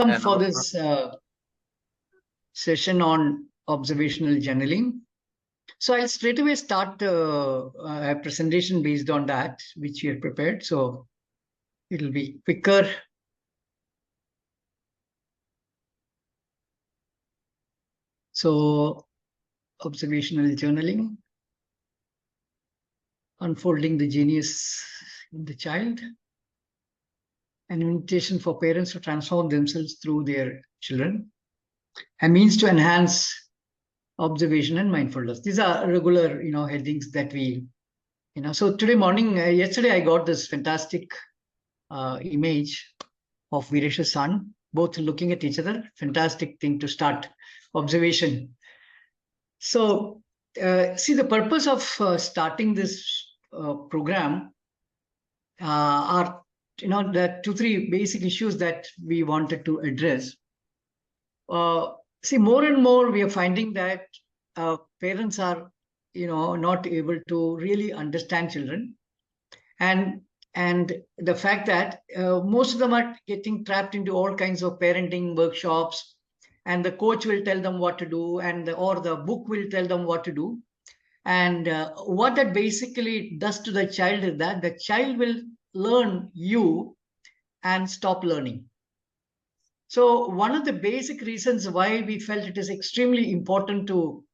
For this session on observational journaling. So I'll straight away start a presentation based on that, which we have prepared. So it'll be quicker. So observational journaling, unfolding the genius in the child, an invitation for parents to transform themselves through their children, a means to enhance observation and mindfulness. These are regular, headings that we, So today morning, yesterday, I got this fantastic image of Viresh's son, both looking at each other. Fantastic thing to start observation. So, see, the purpose of starting this program are, the 2-3 basic issues that we wanted to address. See, more and more we are finding that parents are, not able to really understand children, and the fact that most of them are getting trapped into all kinds of parenting workshops, and the coach will tell them what to do, or the book will tell them what to do, and what that basically does to the child is that the child will learn you and stop learning. So one of the basic reasons why we felt it is extremely important to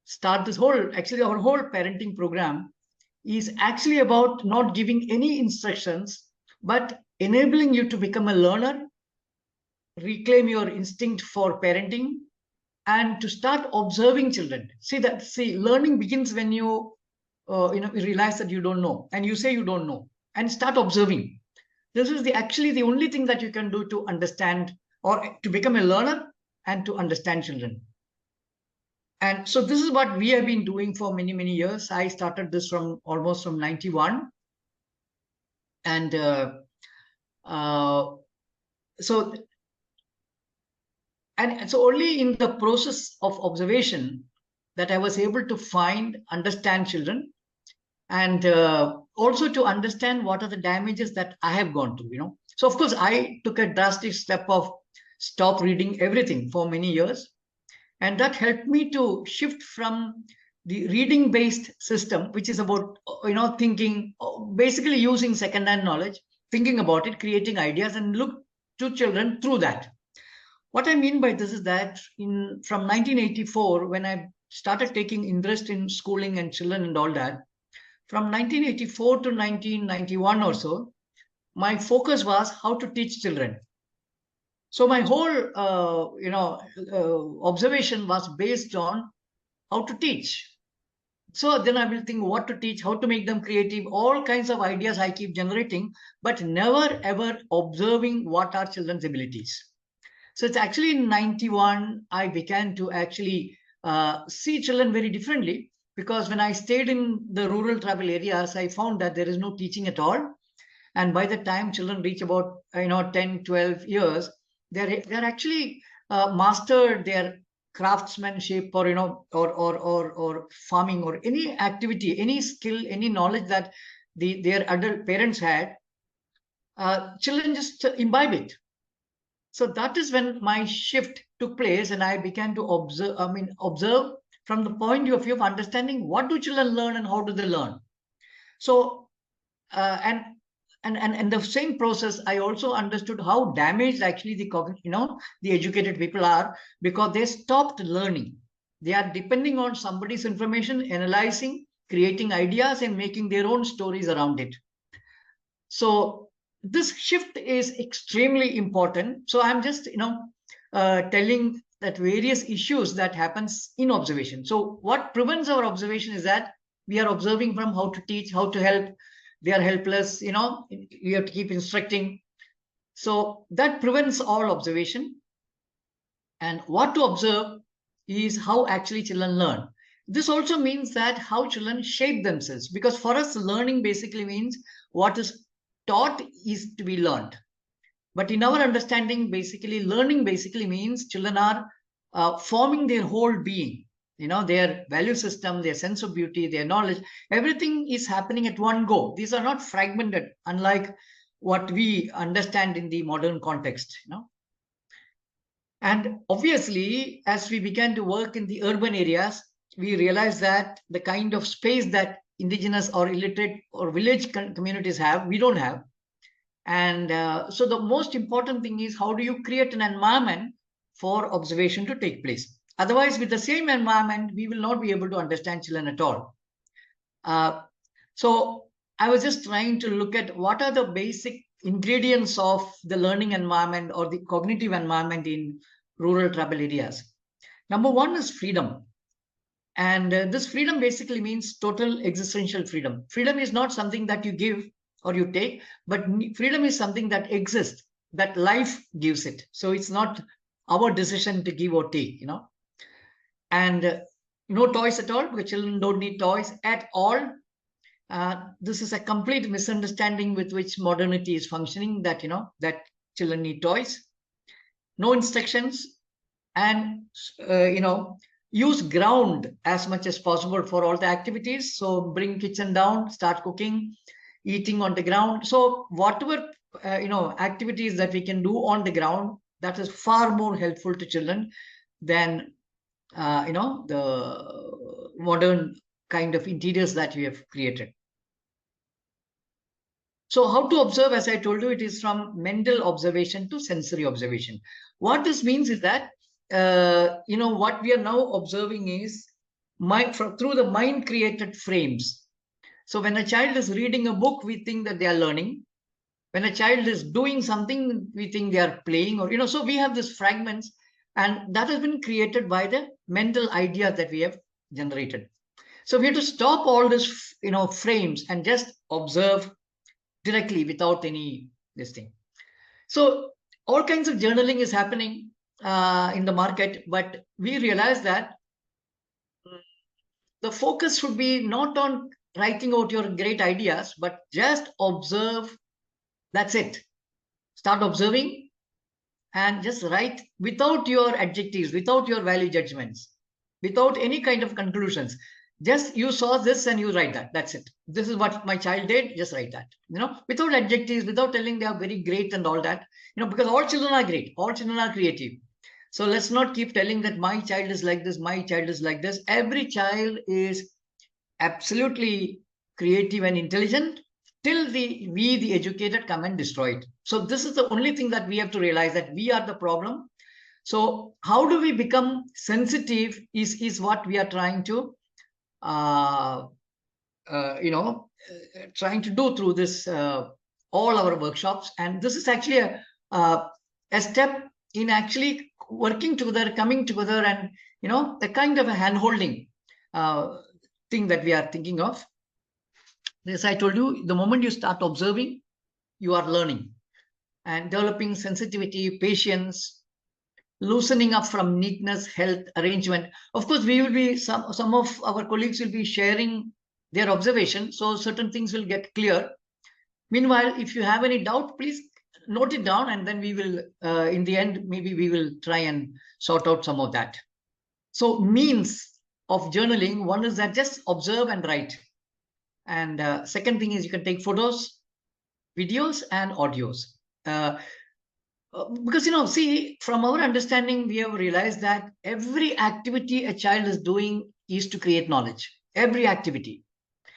start this our whole parenting program is actually about not giving any instructions, but enabling you to become a learner, reclaim your instinct for parenting, and to start observing children. See, learning begins when you realize that you don't know, and you say you don't know, and start observing. This is actually the only thing that you can do to understand, or to become a learner and to understand children. And so this is what we have been doing for many, many years. I started this almost from 91. And so only in the process of observation that I was able to understand children, and also to understand what are the damages that I have gone through, So of course, I took a drastic step of stop reading everything for many years. And that helped me to shift from the reading-based system, which is about, thinking, basically using second-hand knowledge, thinking about it, creating ideas, and look to children through that. What I mean by this is that from 1984, when I started taking interest in schooling and children and all that, from 1984 to 1991 or so, my focus was how to teach children. So my whole, observation was based on how to teach. So then I will think what to teach, how to make them creative, all kinds of ideas I keep generating, but never ever observing what are children's abilities. So it's actually in 91, I began to actually see children very differently, because when I stayed in the rural tribal areas, I found that there is no teaching at all. And by the time children reach about 10, 12 years, they're actually mastered their craftsmanship, or or farming, or any activity, any skill, any knowledge that their adult parents had. Children just imbibe it. So that is when my shift took place, and I began to observe from the point of view of understanding what do children learn and how do they learn. So and the same process, I also understood how damaged actually the educated people are, because they stopped learning. They are depending on somebody's information, analyzing, creating ideas, and making their own stories around it. So this shift is extremely important. So I'm just telling that various issues that happens in observation. So what prevents our observation is that we are observing from how to teach, how to help. They are helpless, you have to keep instructing. So that prevents all observation. And what to observe is how actually children learn. This also means that how children shape themselves, because for us, learning basically means what is taught is to be learned. But in our understanding, learning basically means children are forming their whole being. Their value system, their sense of beauty, their knowledge, everything is happening at one go. These are not fragmented, unlike what we understand in the modern context. And obviously, as we began to work in the urban areas, we realized that the kind of space that indigenous or illiterate or village communities have, we don't have. And so the most important thing is, how do you create an environment for observation to take place? Otherwise, with the same environment, we will not be able to understand children at all. So I was just trying to look at what are the basic ingredients of the learning environment or the cognitive environment in rural tribal areas. Number one is freedom. And this freedom basically means total existential freedom. Freedom is not something that you give or you take, but freedom is something that exists, that life gives it. So it's not our decision to give or take, And no toys at all, because children don't need toys at all. This is a complete misunderstanding with which modernity is functioning, that, that children need toys. No instructions, and, use ground as much as possible for all the activities. So bring kitchen down, start cooking, eating on the ground. So whatever, activities that we can do on the ground, that is far more helpful to children than, the modern kind of interiors that we have created. So how to observe, as I told you, it is from mental observation to sensory observation. What this means is that, what we are now observing is through the mind created frames. So when a child is reading a book, we think that they are learning. When a child is doing something, we think they are playing, or, so we have these fragments, and that has been created by the mental ideas that we have generated. So we have to stop all this, frames and just observe directly without any this thing. So all kinds of journaling is happening in the market, but we realize that the focus should be not on writing out your great ideas, but just observe. That's it. Start observing and just write without your adjectives, without your value judgments, without any kind of conclusions. Just you saw this and you write that. That's it. This is what my child did. Just write that. Without adjectives, without telling they are very great and all that. Because all children are great. All children are creative. So let's not keep telling that my child is like this, my child is like this. Every child is absolutely creative and intelligent till we, the educated, come and destroy it. So this is the only thing that we have to realize, that we are the problem. So how do we become sensitive is what we are trying to trying to do through this all our workshops. And this is actually a step in actually working together, coming together, and a kind of a hand-holding thing that we are thinking of. As I told you, the moment you start observing, you are learning and developing sensitivity, patience, loosening up from neatness, health, arrangement. Of course, we will be, some of our colleagues will be sharing their observation, so certain things will get clear. Meanwhile, if you have any doubt, please note it down, and then we will, in the end, maybe we will try and sort out some of that. So means of journaling, one is that just observe and write. And second thing is you can take photos, videos, and audios. Because, see, from our understanding, we have realized that every activity a child is doing is to create knowledge. Every activity.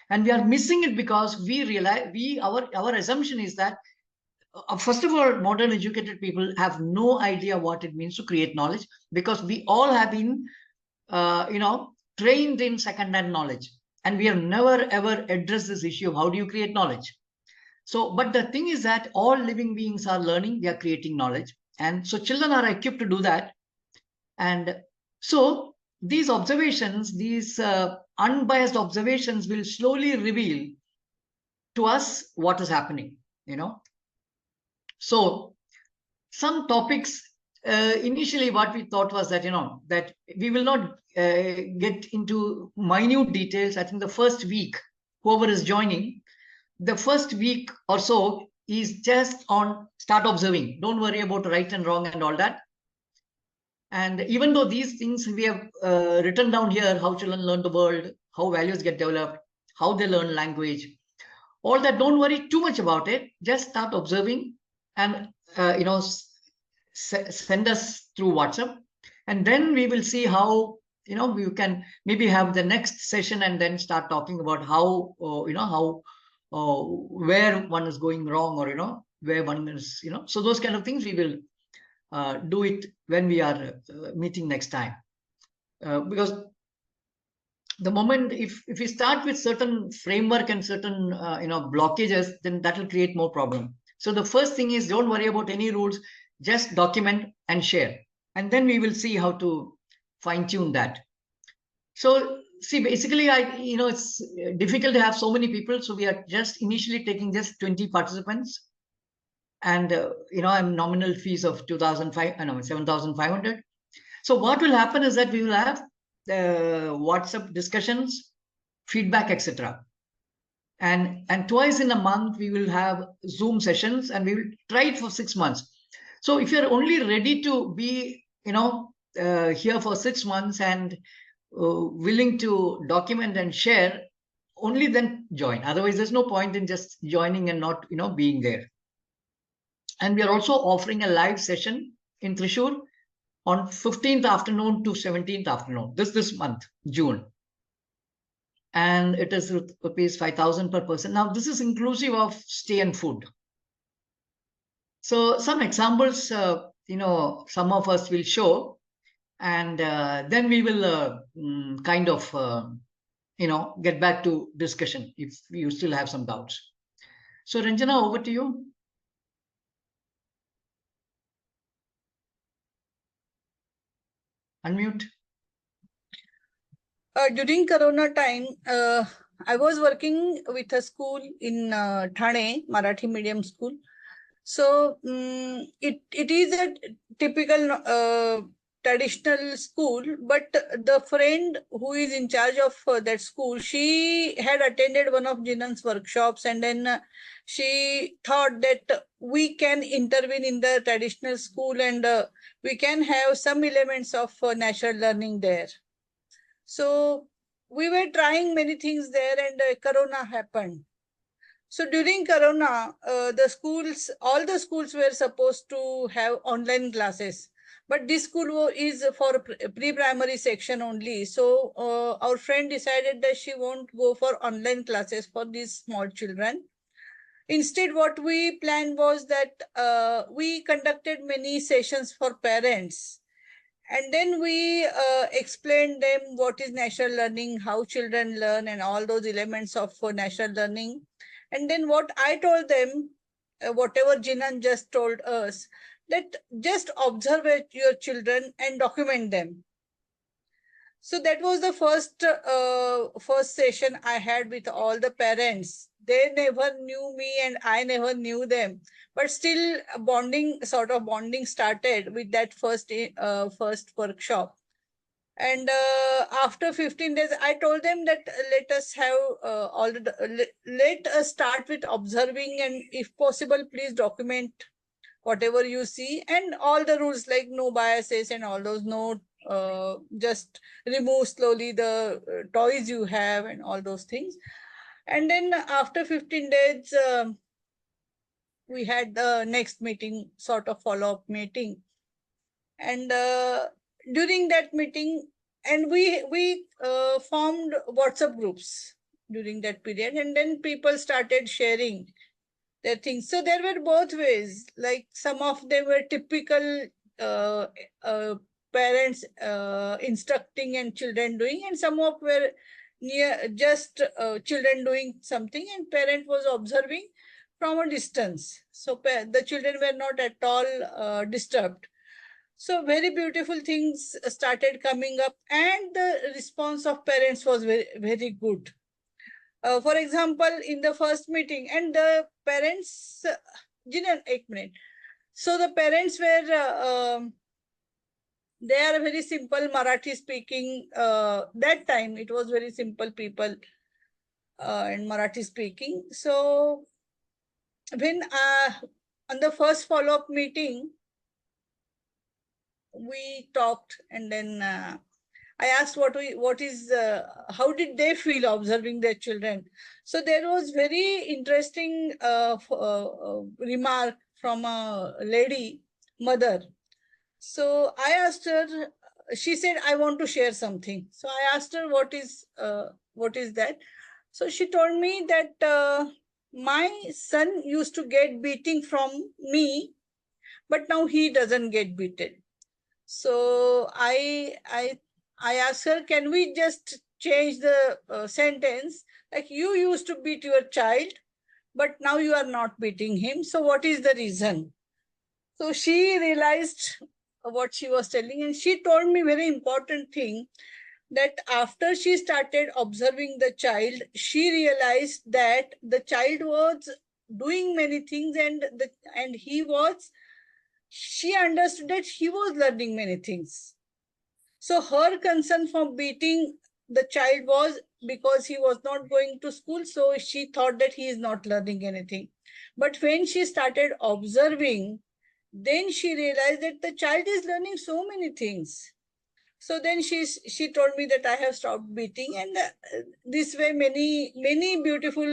And we are missing it because we realize, our assumption is that, first of all, modern educated people have no idea what it means to create knowledge, because we all have been, trained in second-hand knowledge. And we have never, ever addressed this issue of how do you create knowledge. So, but the thing is that all living beings are learning, they are creating knowledge. And so children are equipped to do that. And so these observations, these unbiased observations will slowly reveal to us what is happening, So some topics, initially what we thought was that, that we will not get into minute details. I think the first week, whoever is joining, the first week or so is just on start observing. Don't worry about right and wrong and all that. And even though these things we have written down here, how children learn the world, how values get developed, how they learn language, all that, don't worry too much about it. Just start observing and, send us through WhatsApp, and then we will see how, we can maybe have the next session and then start talking about how, how where one is going wrong, or where one is, so those kind of things we will do it when we are meeting next time, because the moment, if we start with certain framework and certain blockages, then that will create more problem. So the first thing is, don't worry about any rules, just document and share, and then we will see how to fine tune that. So see, basically, it's difficult to have so many people, so we are just initially taking just 20 participants, and I'm nominal fees of 2,500, I know 7,500. So what will happen is that we will have WhatsApp discussions, feedback, etc. And twice in a month we will have Zoom sessions, and we will try it for 6 months. So if you're only ready to be, here for 6 months and willing to document and share, only then join. Otherwise, there's no point in just joining and not, being there. And we are also offering a live session in Thrissur on 15th afternoon to 17th afternoon, this month, June. And it is rupees 5,000 per person. Now, this is inclusive of stay and food. So some examples, some of us will show, and then we will kind of, get back to discussion if you still have some doubts. So Ranjana, over to you. Unmute. During Corona time, I was working with a school in Thane, Marathi medium school. So it is a typical traditional school, but the friend who is in charge of that school, she had attended one of Jinan's workshops, and then she thought that we can intervene in the traditional school, and we can have some elements of natural learning there. So we were trying many things there, and Corona happened. So during Corona, all the schools were supposed to have online classes. But this school is for pre-primary section only. So our friend decided that she won't go for online classes for these small children. Instead, what we planned was that we conducted many sessions for parents, and then we explained them what is natural learning, how children learn, and all those elements of natural learning. And then what I told them, whatever Jinan just told us, that just observe your children and document them. So that was the first session I had with all the parents. They never knew me and I never knew them, but still sort of bonding started with that first workshop. And after 15 days, I told them that let us have let us start with observing, and if possible, please document whatever you see, and all the rules like no biases and all those, no just remove slowly the toys you have and all those things. And then after 15 days, we had the next meeting, sort of follow-up meeting. And during that meeting, and we formed WhatsApp groups during that period, and then people started sharing their things. So there were both ways. Like some of them were typical uh, uh, parents instructing and children doing, and some of were near just children doing something and parent was observing from a distance. So the children were not at all disturbed. So very beautiful things started coming up, and the response of parents was very, very good. For example, in the first meeting, and the parents, Jinan, ek minute. So the parents were, they are very simple Marathi speaking. That time it was very simple people and Marathi speaking. So when on the first follow-up meeting, we talked, and then I asked how did they feel observing their children. So there was very interesting remark from a lady mother. So I asked her, she said, I want to share something. So I asked her, what is that? So she told me that my son used to get beating from me, but now he doesn't get beaten. So I asked her, can we just change the sentence? Like, you used to beat your child, but now you are not beating him. So what is the reason? So she realized what she was telling, and she told me very important thing, that after she started observing the child, she realized that the child was doing many things, and she understood that he was learning many things. So her concern for beating the child was because he was not going to school, so she thought that he is not learning anything. But when she started observing, then she realized that the child is learning so many things. So then she told me that I have stopped beating, and this way many beautiful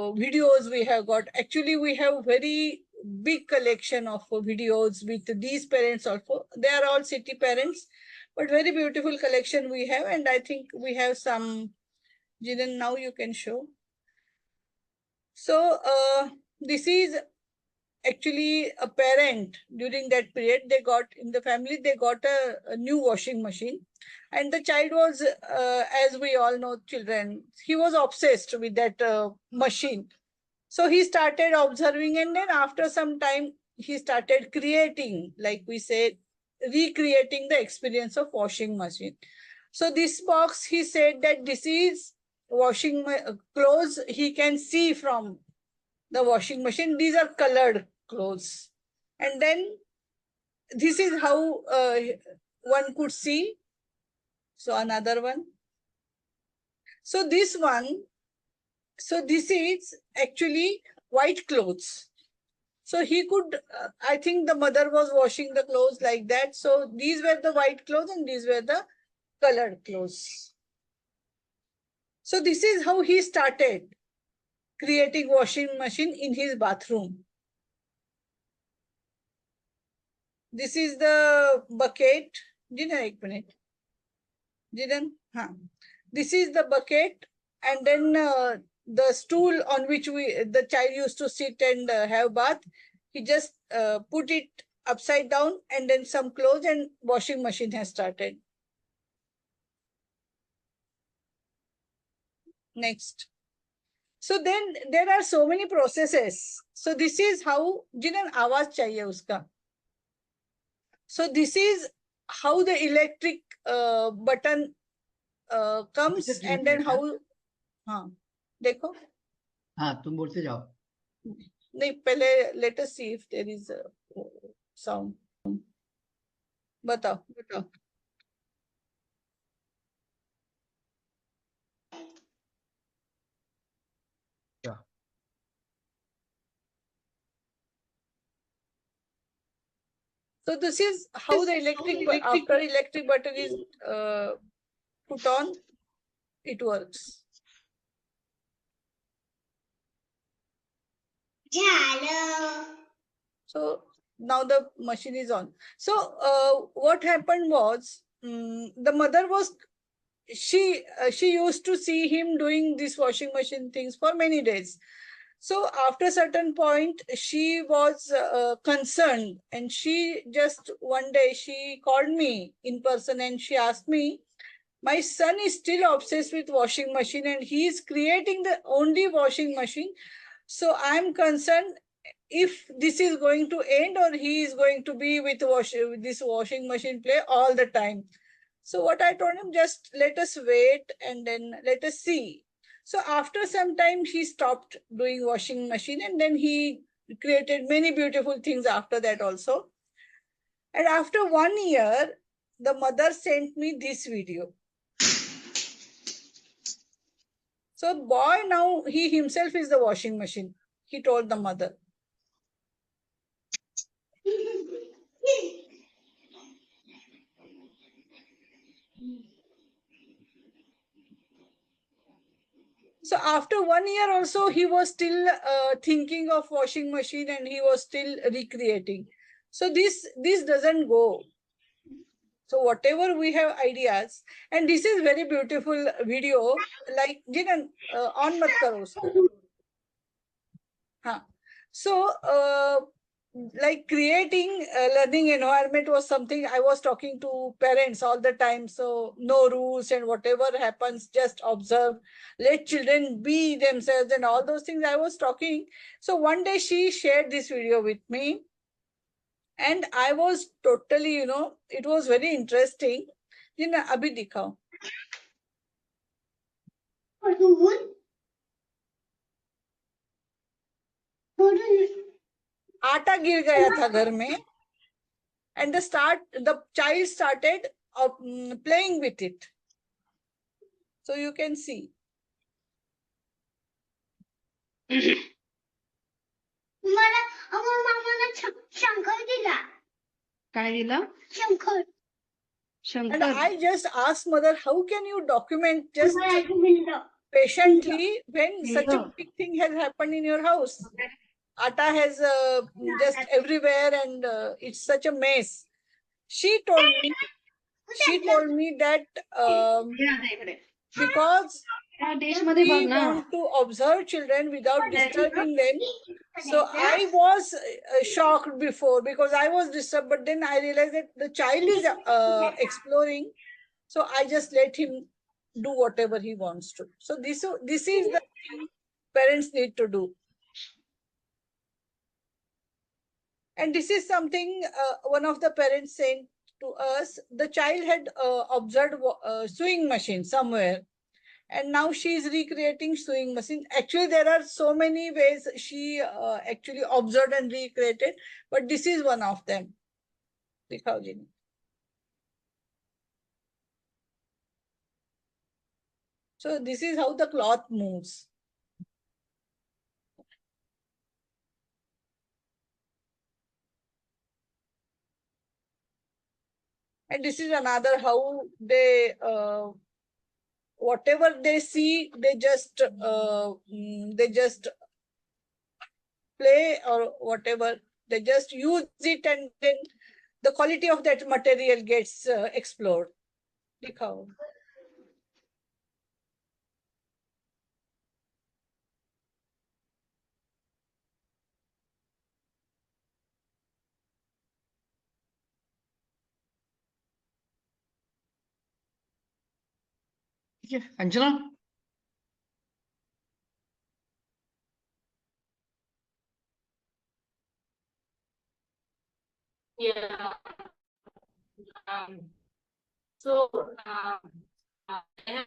videos we have got. Actually, we have very big collection of videos with these parents also. They are all city parents, but very beautiful collection we have, and I think we have some. Jinan, now you can show. So this is actually a parent. During that period, they got in the family, they got a new washing machine, and the child was, as we all know, children, he was obsessed with that machine. So he started observing, and then after some time he started creating, like we say, recreating the experience of washing machine. So this box, he said that this is washing clothes he can see from the washing machine. These are colored clothes. And then this is how one could see. So another one. So this one, so this is actually white clothes. So he could, I think the mother was washing the clothes like that. So these were the white clothes and these were the colored clothes. So this is how he started creating washing machine in his bathroom. This is the bucket. Ek minute. This is the bucket, and then the stool on which the child used to sit and have bath. He just put it upside down, and then some clothes, and washing machine has started. Next. So then there are so many processes. So this is how Jinan आवाज चाहिए उसका. So this is how the electric button comes, and then how. हाँ देखो. हाँ तुम बोलते जाओ. नहीं पहले let us see if there is a sound. बताओ. Yeah. So this is how the after electric button is put on, it works. So now the machine is on. So what happened was, the mother was, she used to see him doing this washing machine things for many days. So after certain point, she was concerned, and she just one day she called me in person and she asked me, my son is still obsessed with washing machine and he is creating the only washing machine. So I'm concerned if this is going to end, or he is going to be with this washing machine play all the time. So what I told him, just let us wait and then let us see. So after some time, he stopped doing washing machine, and then he created many beautiful things after that also. And after 1 year, the mother sent me this video. So boy, now he himself is the washing machine, he told the mother. So after 1 year also, he was still thinking of washing machine and he was still recreating. So this doesn't go. So whatever we have ideas, and this is very beautiful video, like Jinan, on mat karo usko. Huh. So like creating a learning environment was something I was talking to parents all the time. So no rules, and whatever happens, just observe, let children be themselves, and all those things I was talking. So one day she shared this video with me, and I was totally, it was very interesting. Jina, abhi dikhao. आटा गिर गया था घर में, and the child started playing with it. So you can see. And I just asked mother, how can you document just patiently when such a big thing has happened in your house? Atta has just everywhere, and it's such a mess. She told me that because we want to observe children without disturbing them. So I was shocked before because I was disturbed, but then I realized that the child is exploring. So I just let him do whatever he wants to. So this is the thing parents need to do. And this is something one of the parents said to us. The child had observed sewing machine somewhere, and now she is recreating sewing machine. Actually, there are so many ways she actually observed and recreated, but this is one of them. Dikhao Jini. So this is how the cloth moves. And this is another how they, whatever they see, they just play or whatever. They just use it, and then the quality of that material gets explored. Dikhao. Yeah, Anjana? Yeah. So I have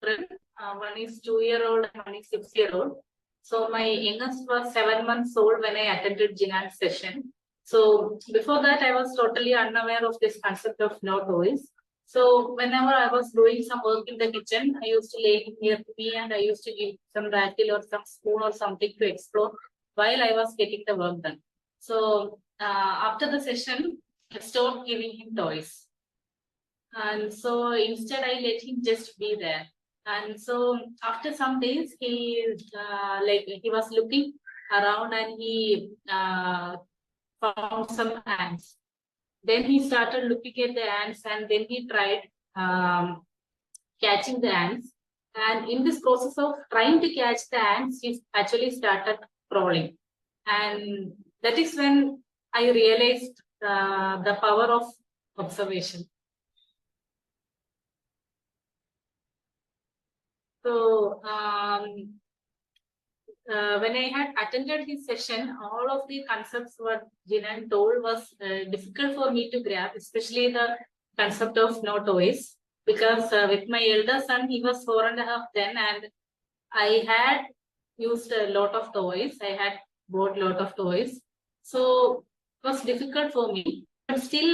children. One is 2-year-old and one is 6-year-old. So my youngest was 7 months old when I attended Jinan's session. So before that, I was totally unaware of this concept of no toys. So whenever I was doing some work in the kitchen, I used to lay him near to me and I used to give some rattle or some spoon or something to explore while I was getting the work done. So after the session, I stopped giving him toys. And so instead, I let him just be there. And so after some days, he was looking around and he found some ants. Then he started looking at the ants and then he tried catching the ants. And in this process of trying to catch the ants, he actually started crawling. And that is when I realized the power of observation. So when I had attended his session, all of the concepts what Jinan told was difficult for me to grasp, especially the concept of no toys. Because with my elder son, he was 4.5 then, and I had used a lot of toys. I had bought a lot of toys. So it was difficult for me. But still,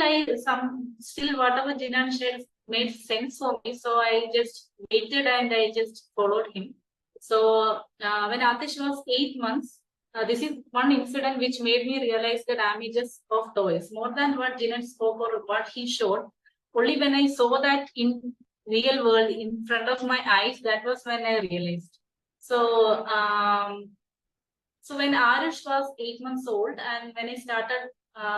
whatever Jinan shared made sense for me. So I just waited and I just followed him. So when Atish was 8 months, this is one incident which made me realize the damages of toys. More than what Jinan spoke or what he showed, only when I saw that in real world in front of my eyes, that was when I realized. So, so when Arish was 8 months old, and when I started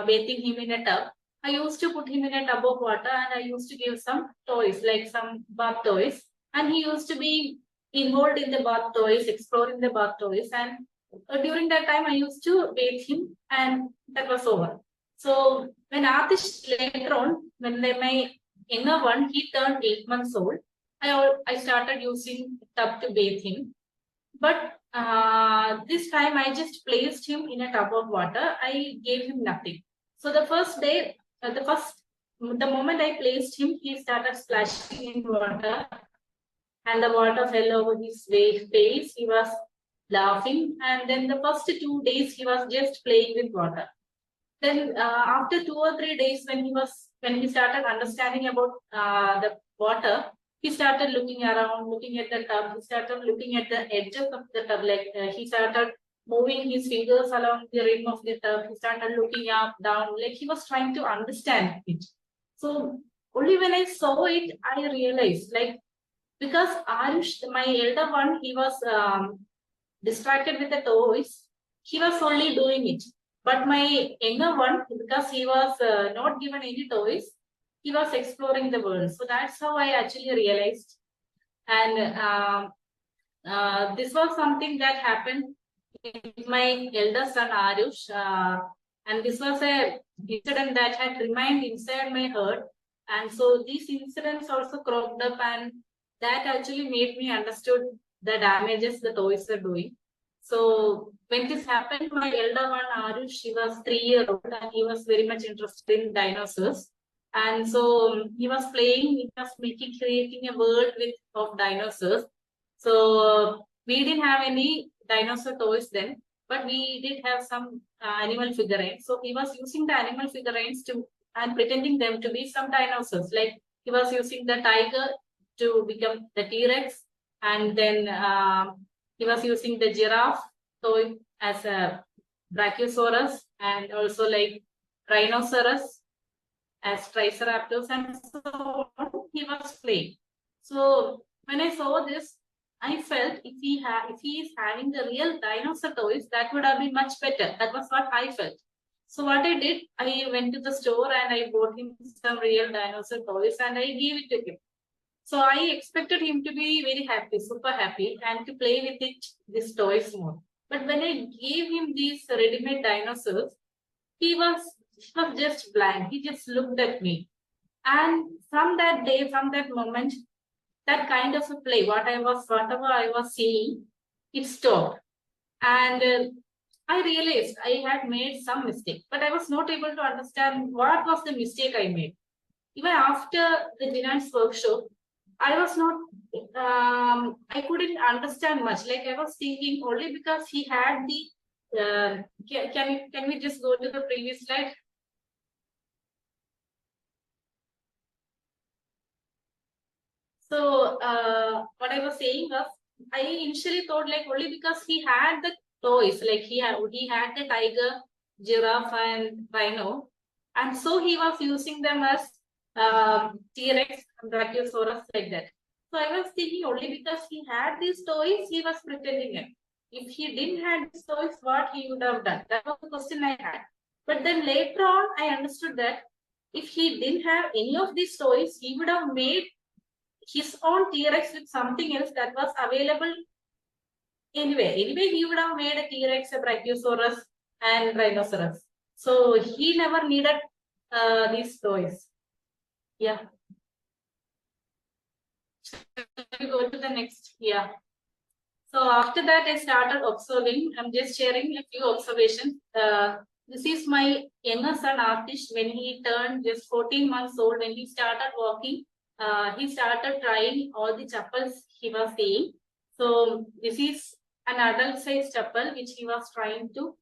bathing him in a tub, I used to put him in a tub of water, and I used to give some toys, like some bath toys. And he used to be involved in the bath toys, exploring the bath toys. And during that time, I used to bathe him, and that was over. So when Atish later on, when my younger one, he turned 8 months old, I started using tub to bathe him. But this time I just placed him in a tub of water. I gave him nothing. So the first day, the moment I placed him, he started splashing in water, and the water fell over his face. He was laughing, and then the first 2 days he was just playing with water. Then after 2 or 3 days, when he started understanding about the water, he started looking around, looking at the tub. He started looking at the edges of the tub, like he started moving his fingers along the rim of the tub. He started looking up, down, like he was trying to understand it. So only when I saw it, I realized, like, because Arush, my elder one, he was distracted with the toys. He was only doing it. But my younger one, because he was not given any toys, he was exploring the world. So that's how I actually realized. And this was something that happened with my elder son Arush. And this was a incident that had remained inside my heart. And so these incidents also cropped up, and that actually made me understood the damages the toys are doing. So when this happened, my elder one Arush, he was 3 years old, and he was very much interested in dinosaurs. And so he was playing, he was creating a world of dinosaurs. So we didn't have any dinosaur toys then, but we did have some animal figurines. So he was using the animal figurines and pretending them to be some dinosaurs. Like he was using the tiger to become the T-Rex, and then he was using the giraffe toy as a brachiosaurus, and also like rhinoceros as triceratops, and so on. He was playing. So when I saw this, I felt if he is having the real dinosaur toys, that would have been much better. That was what I felt. So what I did, I went to the store and I bought him some real dinosaur toys, and I gave it to him. So I expected him to be very happy, super happy, and to play with these toys more. But when I gave him these ready-made dinosaurs, he was just blank. He just looked at me. And from that day, from that moment, that kind of a play, whatever I was seeing, it stopped. And I realized I had made some mistake, but I was not able to understand what was the mistake I made. Even after the Dinan's workshop, I was not, I couldn't understand much. Like I was thinking only because he had the, can we just go to the previous slide? So what I was saying was, I initially thought like only because he had the toys, like he had the tiger, giraffe, and rhino, and so he was using them as T-Rex, brachiosaurus, like that. So I was thinking only because he had these toys, he was pretending it. If he didn't have these toys, what he would have done? That was the question I had. But then later on, I understood that if he didn't have any of these toys, he would have made his own T-Rex with something else that was available anyway. Anyway, he would have made a T-Rex, a Brachiosaurus, and Rhinoceros. So he never needed these toys. Yeah. We go to the next. Yeah. So after that, I started observing. I'm just sharing a few observations. This is my younger son, Artish, when he turned just 14 months old, when he started walking. He started trying all the chappals he was seeing. So this is an adult size chappal which he was trying to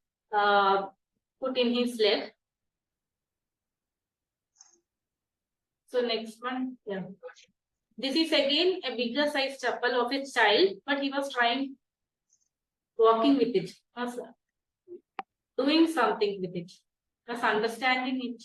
put in his leg. So next one, yeah. This is again a bigger size chappal of a child, but he was trying walking with it, was doing something with it, was understanding it.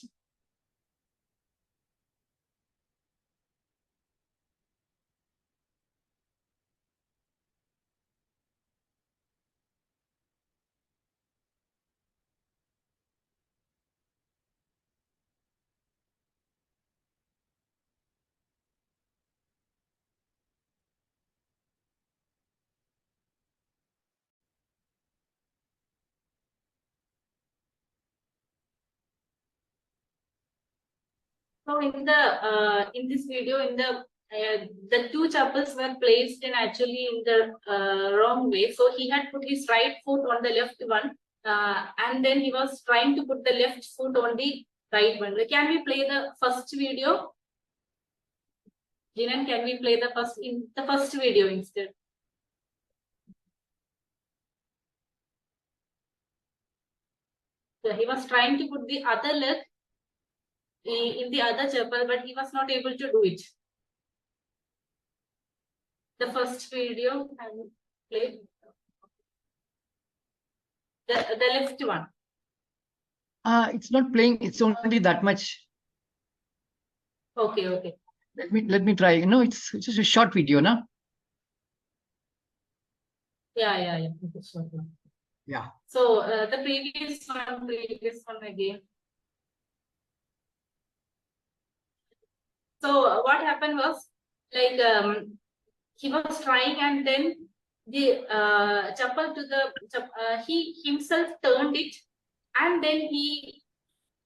So in this video, the two chapels were placed in actually in the wrong way. So he had put his right foot on the left one, and then he was trying to put the left foot on the right one. Can we play the first video? Jinan, can we play the first video instead? So he was trying to put the other leg in the other chapel, but he was not able to do it. The first video and play the left one. It's not playing. It's only that much. Okay, okay. Let me try. No, it's just a short video, no? Yeah. Okay, sure. Yeah. So the previous one again. So what happened was, like, he was trying, and then the chapel to the he himself turned it, and then he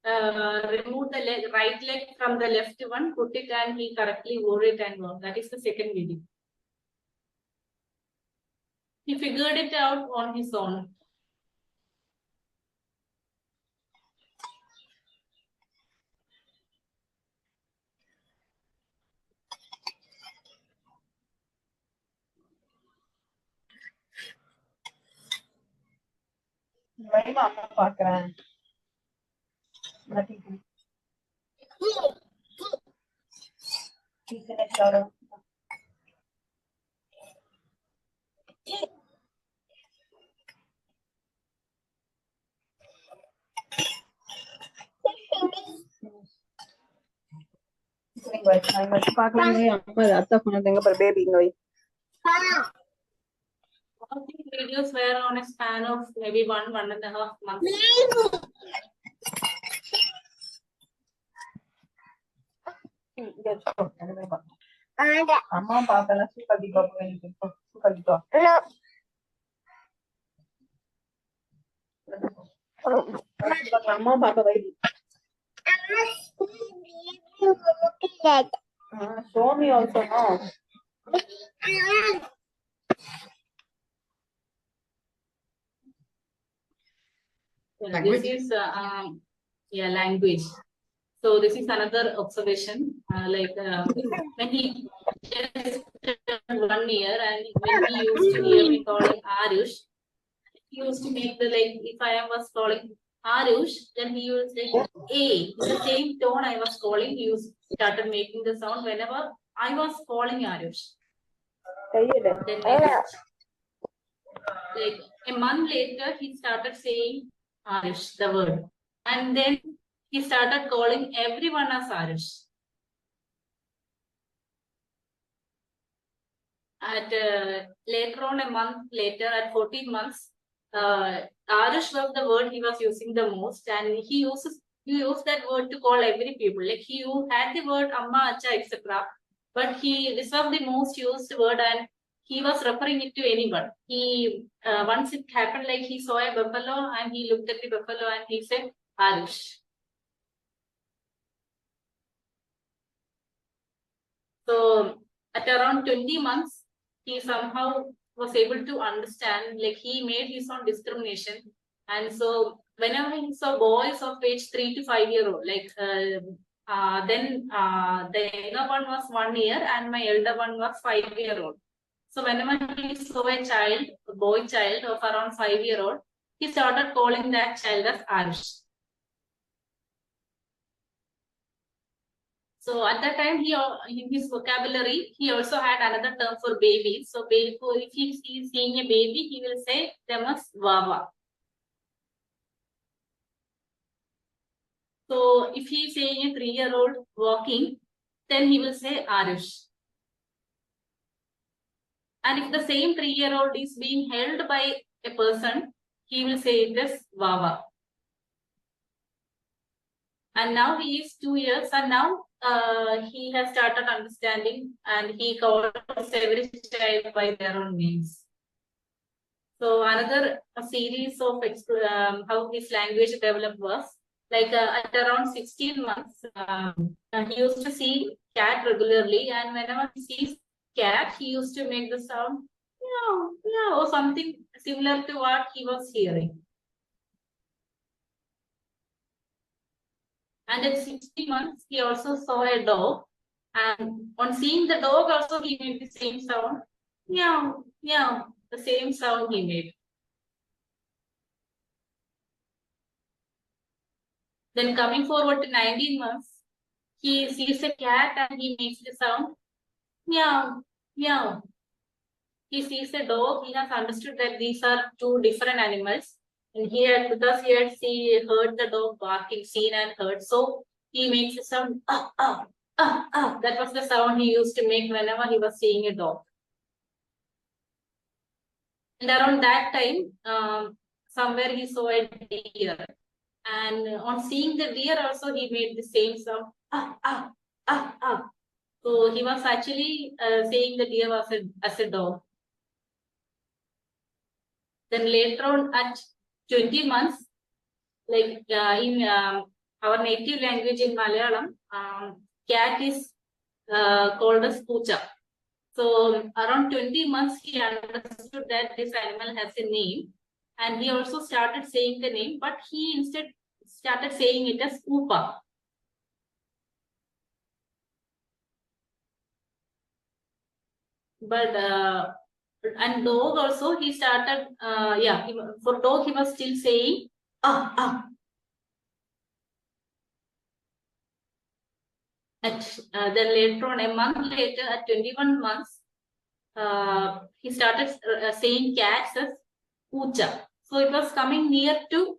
removed the right leg from the left one, put it, and he correctly wore it and wore. That is the second video. He figured it out on his own. All these videos were on a span of maybe 1.5 months. Show me also, no? Language? This is language. So this is another observation. When he just turned 1 year, and when he used to hear me calling Arush, he used to make the, like, if I was calling Arush, then he was like A. In the same tone I was calling, he started making the sound whenever I was calling Arush. Then like a month later, he started saying Arush, the word. And then he started calling everyone as Arush. Later on, a month later, at 14 months, Arush was the word he was using the most, and he used that word to call every people. Like, he had the word Amma, Acha, etc. But this was the most used word, and he was referring it to anyone. He once it happened, like, he saw a buffalo and he looked at the buffalo and he said Arush. So at around 20 months, he somehow was able to understand, like, he made his own discrimination. And so whenever he saw boys of age 3 to 5 year old, like, then the younger one was 1 year and my elder one was 5 year old. So whenever he saw a boy child of around 5 year old, he started calling that child as Arush. So at that time, in his vocabulary, he also had another term for baby. So if he is seeing a baby, he will say them as Wawa. So if he is saying a 3-year-old walking, then he will say Arush. And if the same 3-year-old is being held by a person, he will say it as Wawa. And now he is 2 years, and now he has started understanding, and he calls every child by their own names. So another series of how his language developed was, Like at around 16 months, he used to see cat regularly, and whenever he sees cat, he used to make the sound meow, meow, or something similar to what he was hearing. And at 16 months, he also saw a dog, and on seeing the dog, also he made the same sound, meow, meow, the same sound he made. Then coming forward to 19 months, he sees a cat and he makes the sound meow, meow. He sees a dog, he has understood that these are two different animals. And because he had heard the dog barking, seen and heard, so he makes a sound, ah, ah, ah, ah. That was the sound he used to make whenever he was seeing a dog. And around that time, somewhere he saw a deer. And on seeing the deer also, he made the same sound, ah, ah, ah, ah. So he was actually saying the deer was as a dog. Then later on at 20 months, like in our native language in Malayalam, cat is called as pucha. So around 20 months, he understood that this animal has a name, and he also started saying the name, but he instead started saying it as upa. But and dog also he started for dog he was still saying ah ah. Then later on, a month later, at 21 months, he started saying cats as Poocha. So it was coming near to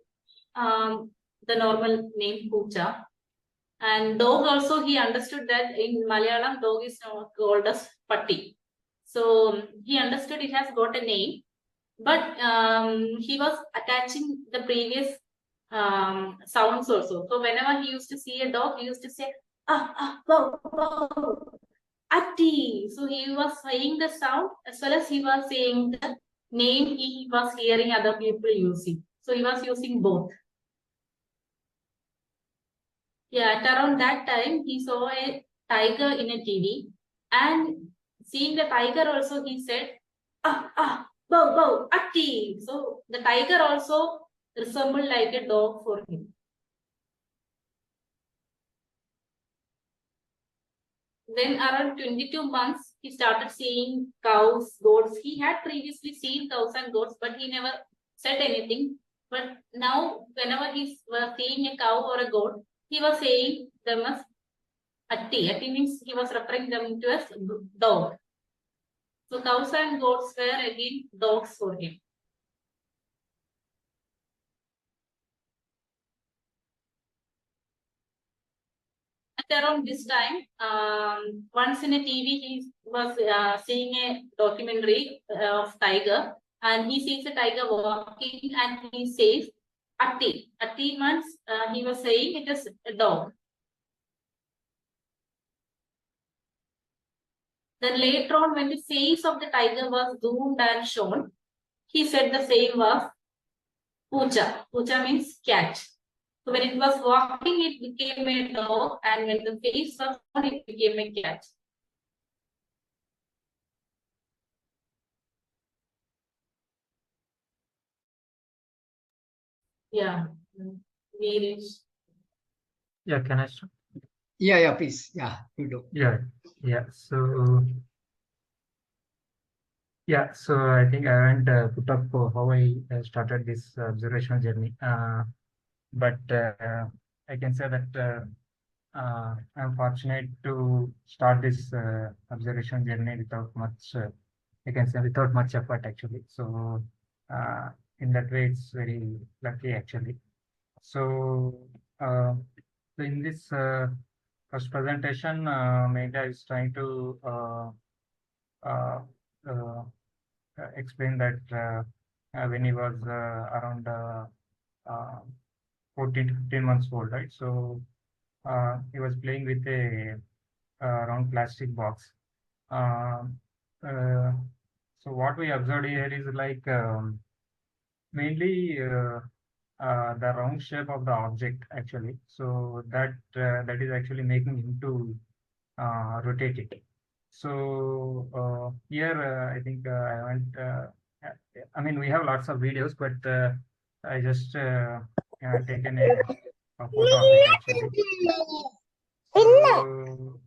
the normal name Poocha. And dog also, he understood that in Malayalam, dog is now called as Patti. So he understood it has got a name, but he was attaching the previous sounds also. So whenever he used to see a dog, he used to say, ah, ah, wow, wow, Atti. So he was saying the sound as well as he was saying the name he was hearing other people using. So he was using both. Yeah, at around that time, he saw a tiger in a TV, and seeing the tiger also, he said, ah, ah, bow, bow, Atti. So the tiger also resembled like a dog for him. Then around 22 months, he started seeing cows, goats. He had previously seen cows and goats, but he never said anything. But now, whenever he was seeing a cow or a goat, he was saying them as Atti. Atti means he was referring them to as dog. So cows and goats were again dogs for him. At around this time, once in a TV, he was seeing a documentary of tiger, and he sees a tiger walking, and he says, Atti. Atti means he was saying it is a dog. Then later on, when the face of the tiger was zoomed and shown, he said the same was Pucha. Pucha means cat. So when it was walking, it became a dog, and when the face was on, it became a cat. Yeah. Neerish. Yeah, can I start? Yeah, please. Yeah, you do. Yeah. So I think I haven't put up how I started this observational journey. But I can say that I'm fortunate to start this observation journey without much, I can say without much effort actually. So in that way, it's very lucky actually. So in this first presentation, maybe I was trying to uh, uh, explain that when he was around 14 to 15 months old, right? So he was playing with a round plastic box. So what we observed here is like mainly the round shape of the object actually. So that is actually making him to rotate it. So here I think I went. I mean, we have lots of videos, but I just taken a photo of it actually. So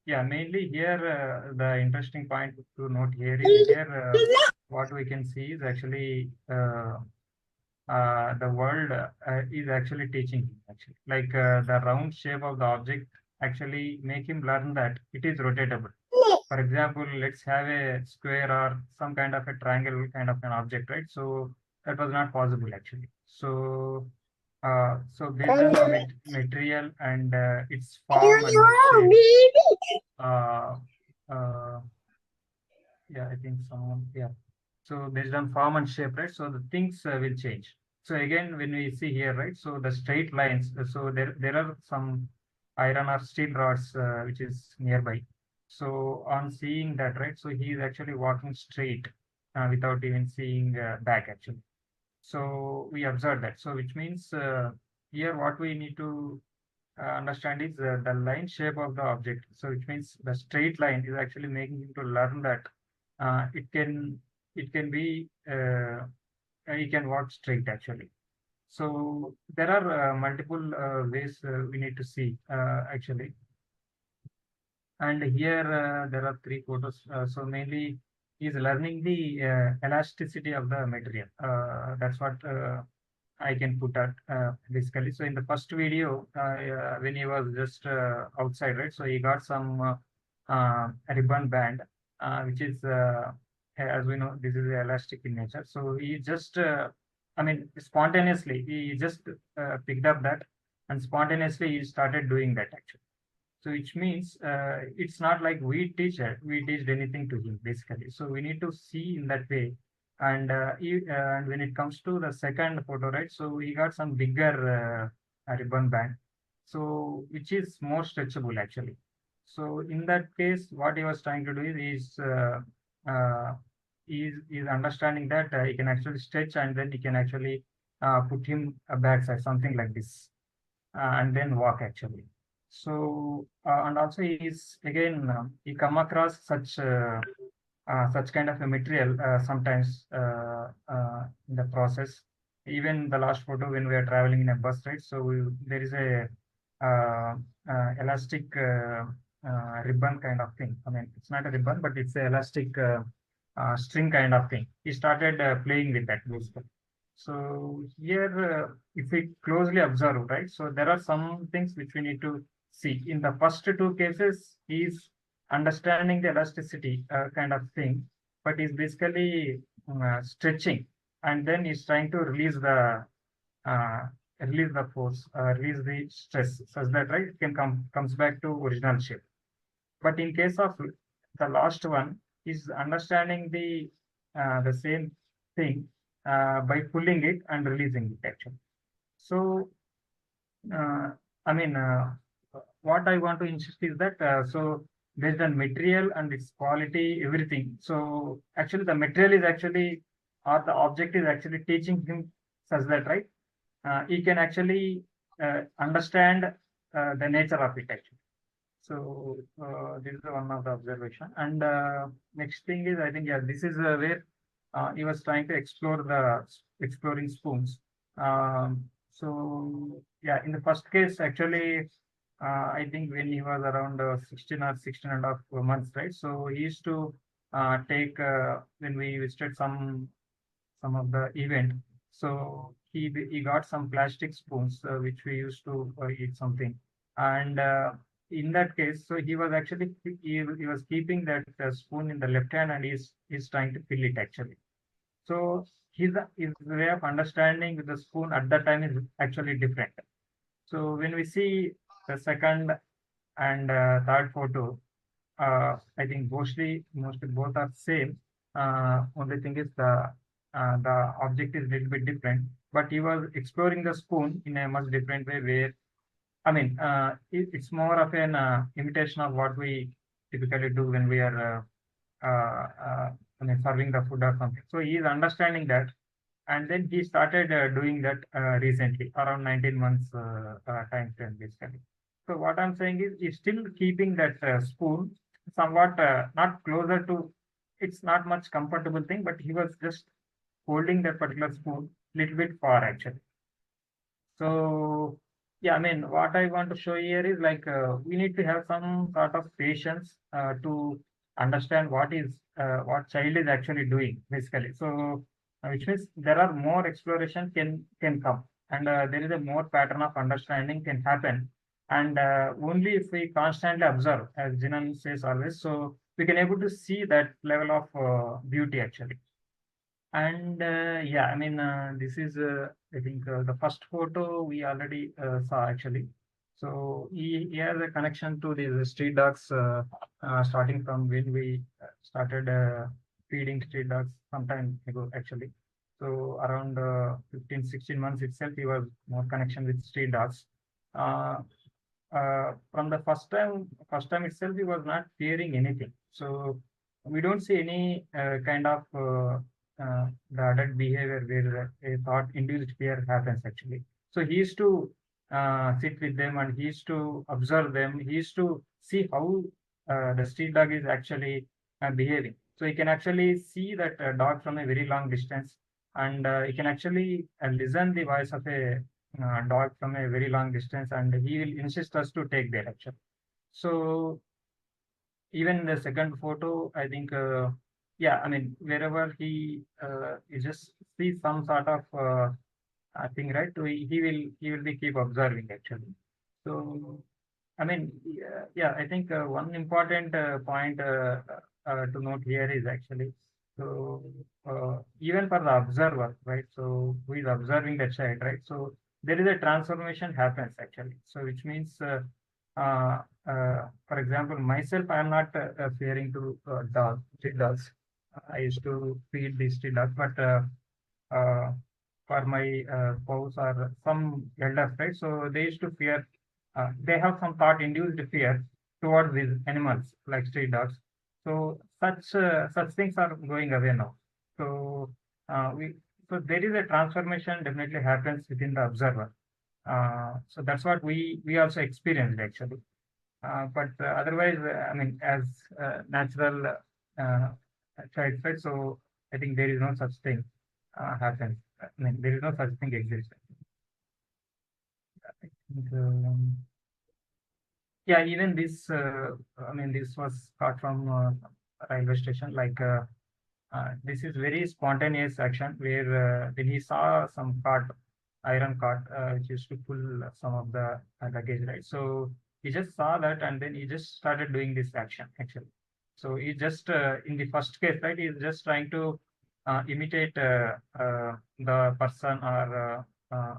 yeah, mainly here the interesting point to note here is here what we can see is actually the world is actually teaching him actually, like the round shape of the object actually make him learn that it is rotatable. For example, let's have a square or some kind of a triangle kind of an object, right? So that was not possible actually. So based on the material and its form and shape, uh, yeah, I think someone, yeah. So based on form and shape, right? So the things will change. So again, when we see here, right? So the straight lines. So there are some iron or steel rods which is nearby. So on seeing that, right? So he is actually walking straight without even seeing back actually. So we observe that. So which means here what we need to understand is the line shape of the object. So which means the straight line is actually making him to learn that uh, it can it can be he can walk straight actually. So there are multiple ways we need to see actually. And here there are three photos. So mainly he's learning the elasticity of the material. That's what I can put out basically. So in the first video, when he was just outside, right? So he got some ribbon band, which is, as we know, this is elastic in nature. So he just, I mean, spontaneously, he just picked up that and spontaneously he started doing that actually. So which means it's not like we teach anything to him basically. So we need to see in that way. And and when it comes to the second photo, right? So he got some bigger ribbon band, so which is more stretchable actually. So in that case, what he was trying to do uh, is understanding that he can actually stretch and then he can actually put him a backside, something like this, and then walk actually. So and also is again he come across such kind of a material sometimes in the process. Even the last photo when we are traveling in a bus, right? So there is a elastic ribbon kind of thing. I mean, it's not a ribbon, but it's a elastic string kind of thing. He started playing with that basically. So here, if we closely observe, right? So there are some things which we need to see. In the first two cases, he's understanding the elasticity kind of thing, but he's basically stretching, and then he's trying to uh, release the force, release the stress, such that right it can comes back to original shape. But in case of the last one, is understanding the same thing by pulling it and releasing it actually. So uh, I mean, what I want to insist is that so based on material and its quality, everything. So actually, the material is actually, or the object is actually teaching him such that right, he can actually understand the nature of it actually. So this is one of the observation. And next thing is, I think, yeah, this is where he was trying to explore exploring spoons. So yeah, in the first case, actually, I think when he was around 16 or 16 and a half months, right? So he used to take when we visited some of the event. So he got some plastic spoons which we used to eat something, and in that case, so he was actually he was keeping that spoon in the left hand and he's trying to fill it actually. So his way of understanding with the spoon at that time is actually different. So when we see the second and third photo, I think mostly both are same. Only thing is the object is a little bit different, but he was exploring the spoon in a much different way. Where I mean, it's more of an imitation of what we typically do when we are I mean, serving the food or something. So he is understanding that and then he started doing that recently, around 19 months time frame basically. So what I'm saying is, he's still keeping that spoon somewhat not closer to, it's not much comfortable thing, but he was just holding that particular spoon little bit far actually. So yeah, I mean, what I want to show here is like we need to have some sort of patience to understand what child is actually doing basically. So which means there are more exploration can come, and there is a more pattern of understanding can happen, and only if we constantly observe, as Jinan says always, so we can able to see that level of beauty actually. And yeah, I mean, this is, I think, the first photo we already saw actually. So he has a connection to these street dogs, starting from when we started feeding street dogs some time ago actually. So around 15, 16 months itself, he was more connection with street dogs. Uh, from the first time itself, he was not fearing anything. So we don't see any kind of the adult behavior where a thought induced fear happens actually. So he used to sit with them, and he used to observe them. He used to see how the street dog is actually behaving. So he can actually see that dog from a very long distance, and he can actually listen the voice of a dog from a very long distance, and he will insist us to take their action. So even in the second photo, I think, yeah, I mean, wherever he just sees some sort of thing, right? So he will be keep observing actually. So I mean, yeah, I think one important point to note here is actually, so even for the observer, right? So who is observing the child, right? So there is a transformation happens actually. So which means, for example, myself, I am not fearing to street dogs. I used to feed these street dogs, but for my spouse or some elders, right? So they used to fear, they have some thought-induced fear towards these animals like street dogs. So such things are going away now. So we so there is a transformation definitely happens within the observer. So that's what we also experienced actually. But otherwise, I mean, as natural child, right? So I think there is no such thing happens. I mean, there is no such thing exists. I think, yeah, even this, I mean, this was caught from railway station. Like, this is very spontaneous action where when he saw some cart, iron cart, which used to pull some of the luggage, right? So he just saw that, and then he just started doing this action actually. So he just, in the first case, right, he's just trying to imitate the person or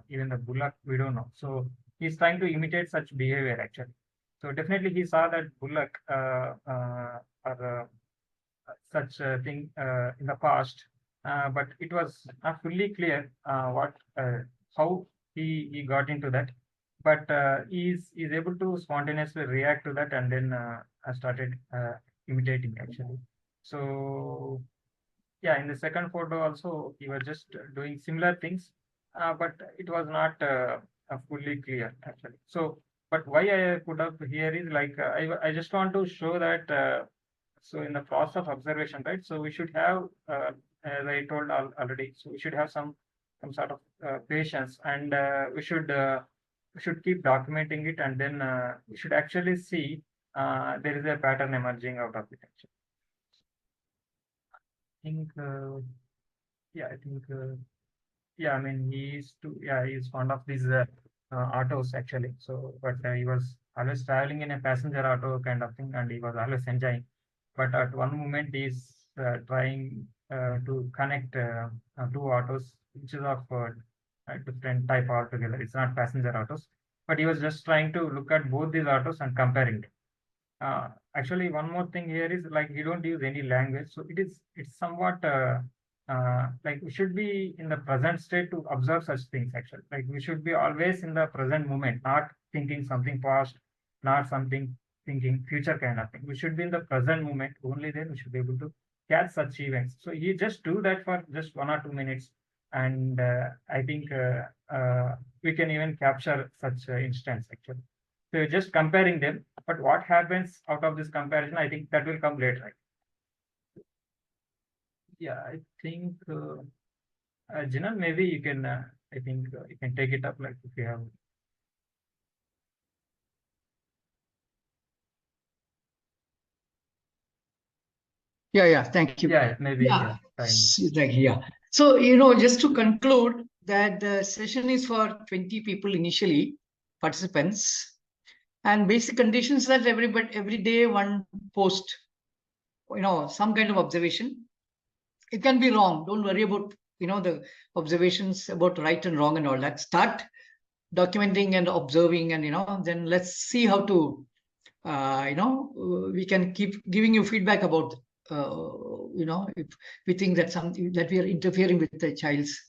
even the bullock, we don't know. So he's trying to imitate such behavior actually. So definitely he saw that bullock or such a thing in the past, but it was not fully clear how he got into that. But he's able to spontaneously react to that, and then started imitating actually. So yeah, in the second photo also, he was just doing similar things, but it was not fully clear actually. So, but why I put up here is like, I just want to show that, so in the process of observation, right? So we should have, as I told already, so we should have some sort of patience, and we should keep documenting it, and then we should actually see there is a pattern emerging out of it actually. I think, yeah, I think, yeah, I mean, he's fond of these autos actually. So, but he was always traveling in a passenger auto kind of thing, and he was always enjoying. But at one moment, he's trying to connect two autos, which is of a different type altogether. It's not passenger autos, but he was just trying to look at both these autos and comparing it. Actually, one more thing here is like you don't use any language, so it's somewhat like we should be in the present state to observe such things. Actually, like we should be always in the present moment, not thinking something past, not something thinking future kind of thing. We should be in the present moment. Only then we should be able to catch such events. So you just do that for just 1 or 2 minutes, And I think we can even capture such instance actually. So just comparing them, but what happens out of this comparison, I think that will come later. Right? Yeah, I think Jinan, maybe you can. I think you can take it up, like if you have. Yeah, thank you. Yeah, maybe. Yeah. Fine. Yeah. So, just to conclude that the session is for 20 people initially, participants, and basic conditions that every day one post, some kind of observation. It can be wrong. Don't worry about, the observations about right and wrong and all that. Start documenting and observing, and, then let's see how to, we can keep giving you feedback about, if we think that something that we are interfering with the child's,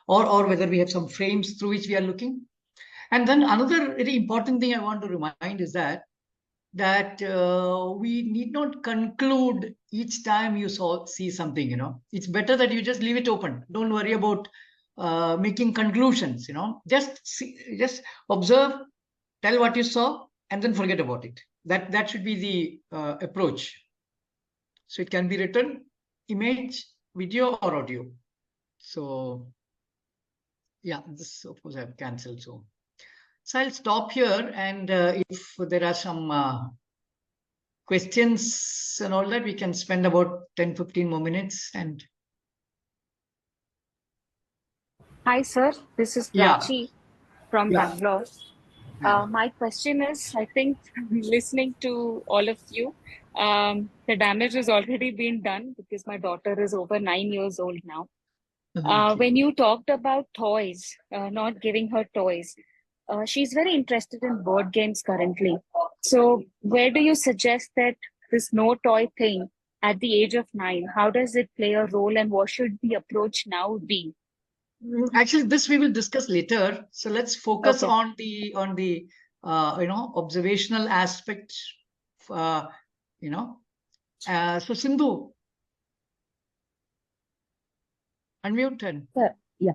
or whether we have some frames through which we are looking. And then another very important thing I want to remind is that we need not conclude each time you see something. It's better that you just leave it open. Don't worry about making conclusions. Just observe, tell what you saw, and then forget about it. That should be the approach. So it can be written, image, video, or audio. So yeah, this of course I've cancelled. So I'll stop here, and if there are some questions and all that, we can spend about 10-15 more minutes. And hi, sir. This is yeah, Prachi from Bangalore. My question is, I think listening to all of you, the damage has already been done because my daughter is over 9 years old now. When you talked about toys, not giving her toys, she's very interested in board games currently. So where do you suggest that this no toy thing at the age of 9, how does it play a role, and what should the approach now be? Actually, this we will discuss later. So let's focus Okay. on the observational aspect. So Sindhu, unmute and. Yeah.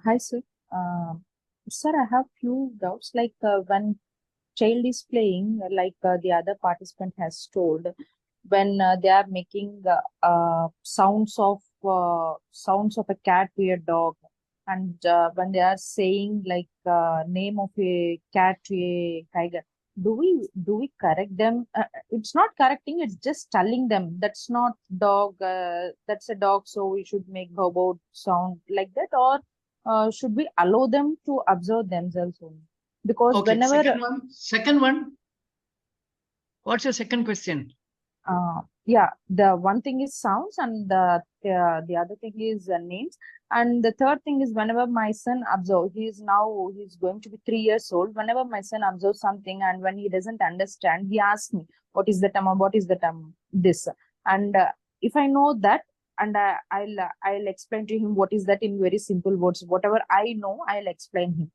Hi, sir. Sir, I have few doubts. Like when child is playing, like the other participant has told, when they are making sounds of a cat to a dog, and when they are saying like name of a cat to a tiger, do we correct them? It's not correcting; it's just telling them that's not dog. That's a dog, so we should make robot sound like that, or should we allow them to observe themselves only? Because Okay, whenever second one. What's your second question? yeah, the one thing is sounds, and the other thing is names, and the third thing is whenever my son observe, he's going to be 3 years old. Whenever my son observes something, and when he doesn't understand, he asks me, what is the term, what is the term, this, and if I know that, and I'll explain to him what is that in very simple words. Whatever I know, I'll explain him.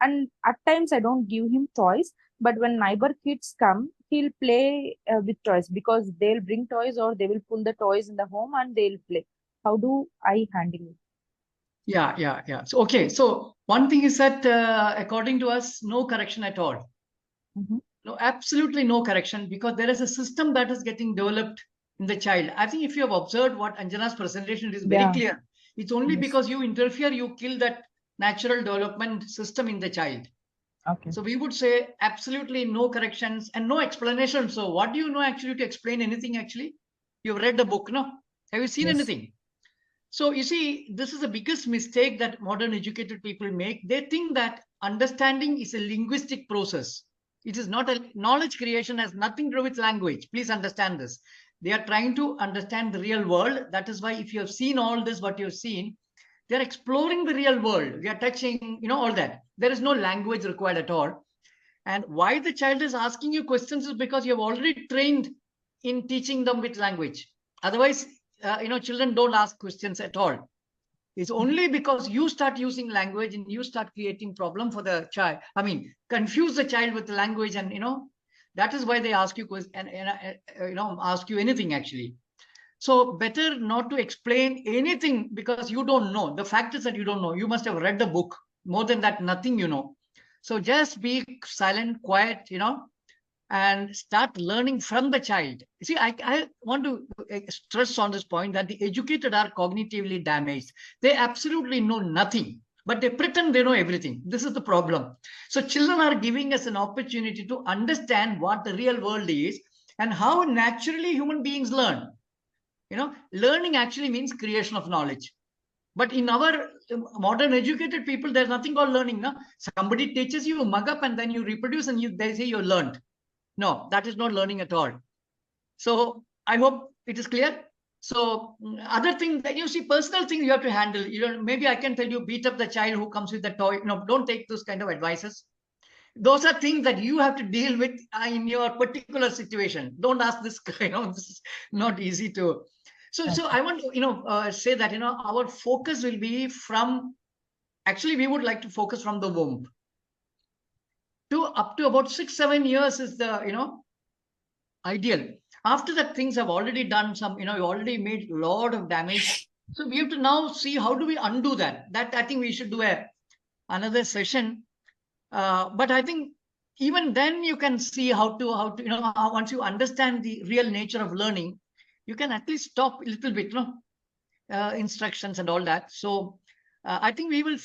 And at times I don't give him toys, but when neighbor kids come, he'll play with toys, because they'll bring toys or they will pull the toys in the home and they'll play. How do I handle it? Yeah. So, okay. So one thing is that according to us, no correction at all. No, absolutely no correction, because there is a system that is getting developed in the child. I think if you have observed what Anjana's presentation, it is very clear. It's only because you interfere, you kill that natural development system in the child. Okay. So we would say absolutely no corrections and no explanation. So what do you know actually to explain anything actually? You've read the book, no? Have you seen anything? So you see, this is the biggest mistake that modern educated people make. They think that understanding is a linguistic process. It is not. A knowledge creation has nothing to do with language. Please understand this. They are trying to understand the real world. That is why if you have seen all this, what you've seen, they're exploring the real world. We are touching, all that. There is no language required at all. And why the child is asking you questions is because you have already trained in teaching them with language. Otherwise, children don't ask questions at all. It's only because you start using language and you start creating problem for the child. I mean, confuse the child with the language, and that is why they ask you questions and ask you anything actually. So better not to explain anything because you don't know. The fact is that you don't know. You must have read the book. More than that, nothing you know. So just be silent, quiet, and start learning from the child. You see, I want to stress on this point that the educated are cognitively damaged. They absolutely know nothing, but they pretend they know everything. This is the problem. So children are giving us an opportunity to understand what the real world is and how naturally human beings learn. Learning actually means creation of knowledge. But in our modern educated people, there's nothing called learning. No? Somebody teaches you, mug up, and then you reproduce, and they say you learned. No, that is not learning at all. So I hope it is clear. So other thing that you see, personal things you have to handle. Maybe I can tell you, beat up the child who comes with the toy. No, don't take those kind of advices. Those are things that you have to deal with in your particular situation. Don't ask this. This is not easy to. So I want to say that our focus will be from. Actually, we would like to focus from the womb to up to about 6-7 years is the ideal. After that, things have already done some. You already made a lot of damage. So we have to now see how do we undo that. That I think we should do another session. But I think even then you can see how to once you understand the real nature of learning, you can at least stop a little bit, instructions and all that. So I think we will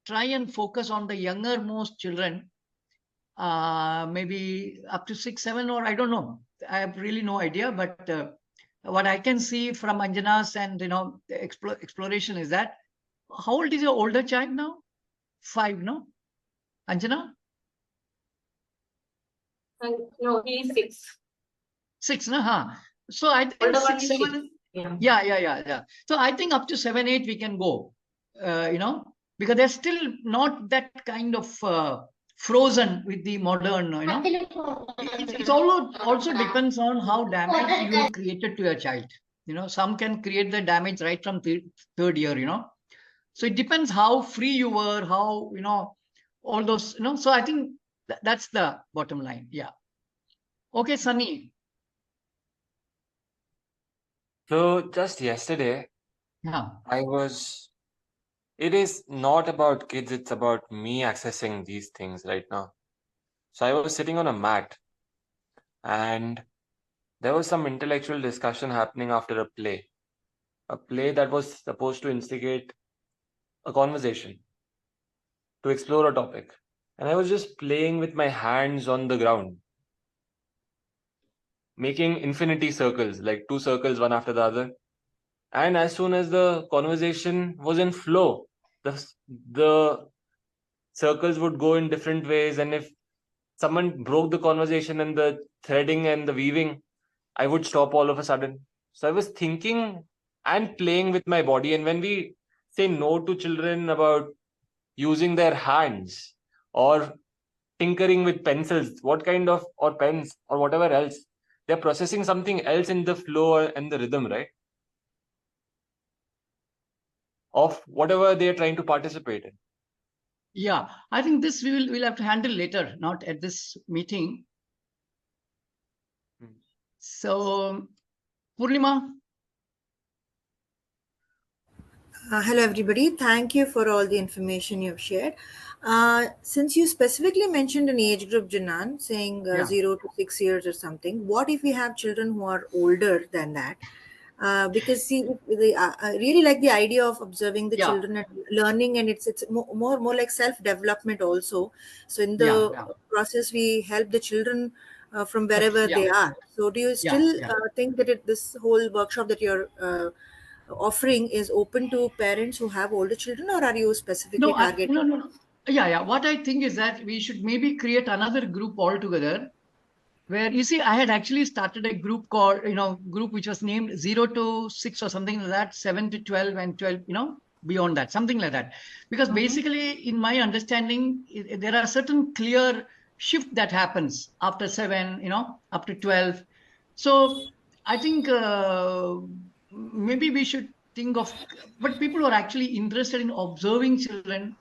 try and focus on the younger most children, maybe up to 6-7, or I don't know. I have really no idea, but what I can see from Anjana's and exploration is that, how old is your older child now? 5, no? Anjana? No, he is 6. 6, no? Huh? So I think Older one 6, is 7. 6. Yeah. So I think up to 7, 8 we can go. Because they're still not that kind of frozen with the modern. It also depends on how damage you have created to your child. Some can create the damage right from third year. So it depends how free you were, how all those. So I think that's the bottom line. Yeah. Okay, Sunny. So just yesterday, Yeah. it is not about kids, it's about me accessing these things right now. So I was sitting on a mat and there was some intellectual discussion happening after a play that was supposed to instigate a conversation, to explore a topic. And I was just playing with my hands on the ground, making infinity circles, like 2 circles, one after the other. And as soon as the conversation was in flow, the circles would go in different ways. And if someone broke the conversation and the threading and the weaving, I would stop all of a sudden. So I was thinking and playing with my body. And when we say no to children about using their hands or tinkering with pencils, what kind of, or pens or whatever else, they're processing something else in the flow and the rhythm, right? Of whatever they're trying to participate in. Yeah, I think this we'll have to handle later, not at this meeting. So, Purnima. Hello, everybody. Thank you for all the information you've shared. Since you specifically mentioned an age group, Janan, saying 0 to 6 years or something, what if we have children who are older than that? Because see, I really like the idea of observing the children and learning, and it's more like self-development also. So in the process, we help the children from wherever they are. So do you still think that this whole workshop that you're offering is open to parents who have older children, or are you specifically targeting? No. Yeah. What I think is that we should maybe create another group altogether, where you see, I had actually started a group called, group which was named 0 to 6 or something like that, 7 to 12 and 12, beyond that, something like that. Because basically, in my understanding, there are certain clear shift that happens after 7, up to 12. So I think maybe we should think of, but people are actually interested in observing children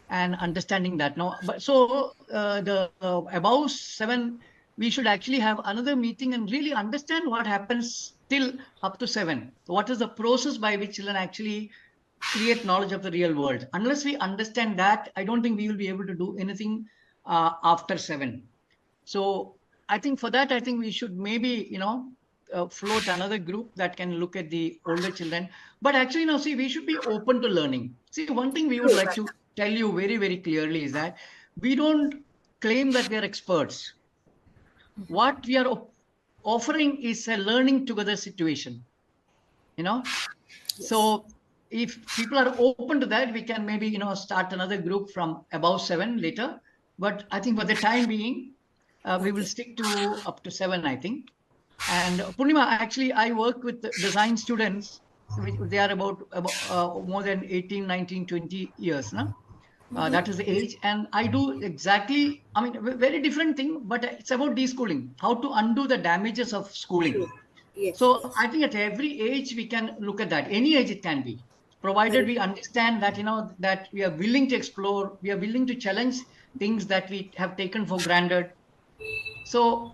and understanding that. No, but so the above 7, we should actually have another meeting and really understand what happens till up to 7. What is the process by which children actually create knowledge of the real world? Unless we understand that, I don't think we will be able to do anything after 7. So I think for that, I think we should maybe, float another group that can look at the older children. But actually, now, see, we should be open to learning. See, one thing we would like to tell you very, very clearly is that we don't claim that we are experts. What we are offering is a learning together situation, So if people are open to that, we can maybe, start another group from above 7 later. But I think for the time being, we will stick to up to 7, I think. And Purnima, actually, I work with design students. They are about more than 18, 19, 20 years. No? That is the age. And I do exactly, very different thing, but it's about deschooling, how to undo the damages of schooling. Yes, So yes. I think at every age we can look at that. Any age it can be, provided we understand that, that we are willing to explore, we are willing to challenge things that we have taken for granted. So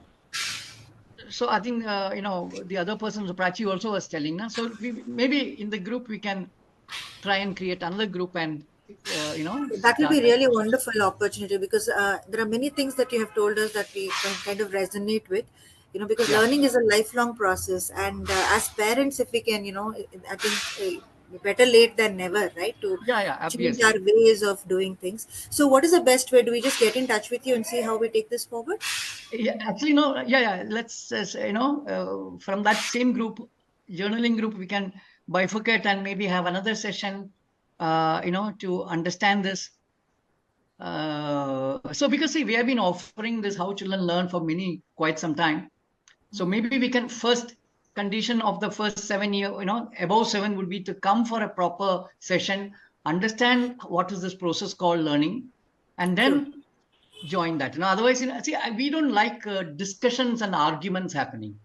I think, the other person, Prachi, also was telling us. So maybe in the group we can try and create another group and, That will start be that really process. wonderful opportunity, because there are many things that you have told us that we can kind of resonate with, because Yeah, learning is a lifelong process. And as parents, if we can, I think better late than never, right? To yeah, change our obviously. ways of doing things. So what is the best way? Do we just get in touch with you and see how we take this forward? Yeah, actually, no, yeah. Let's, from that same group, journaling group, we can bifurcate and maybe have another session, to understand this. So because, see, we have been offering this how children learn for quite some time. So maybe we can first condition of the first 7 year, above 7 would be to come for a proper session, understand what is this process called learning, and True. then join that. Otherwise, see, we don't like discussions and arguments happening.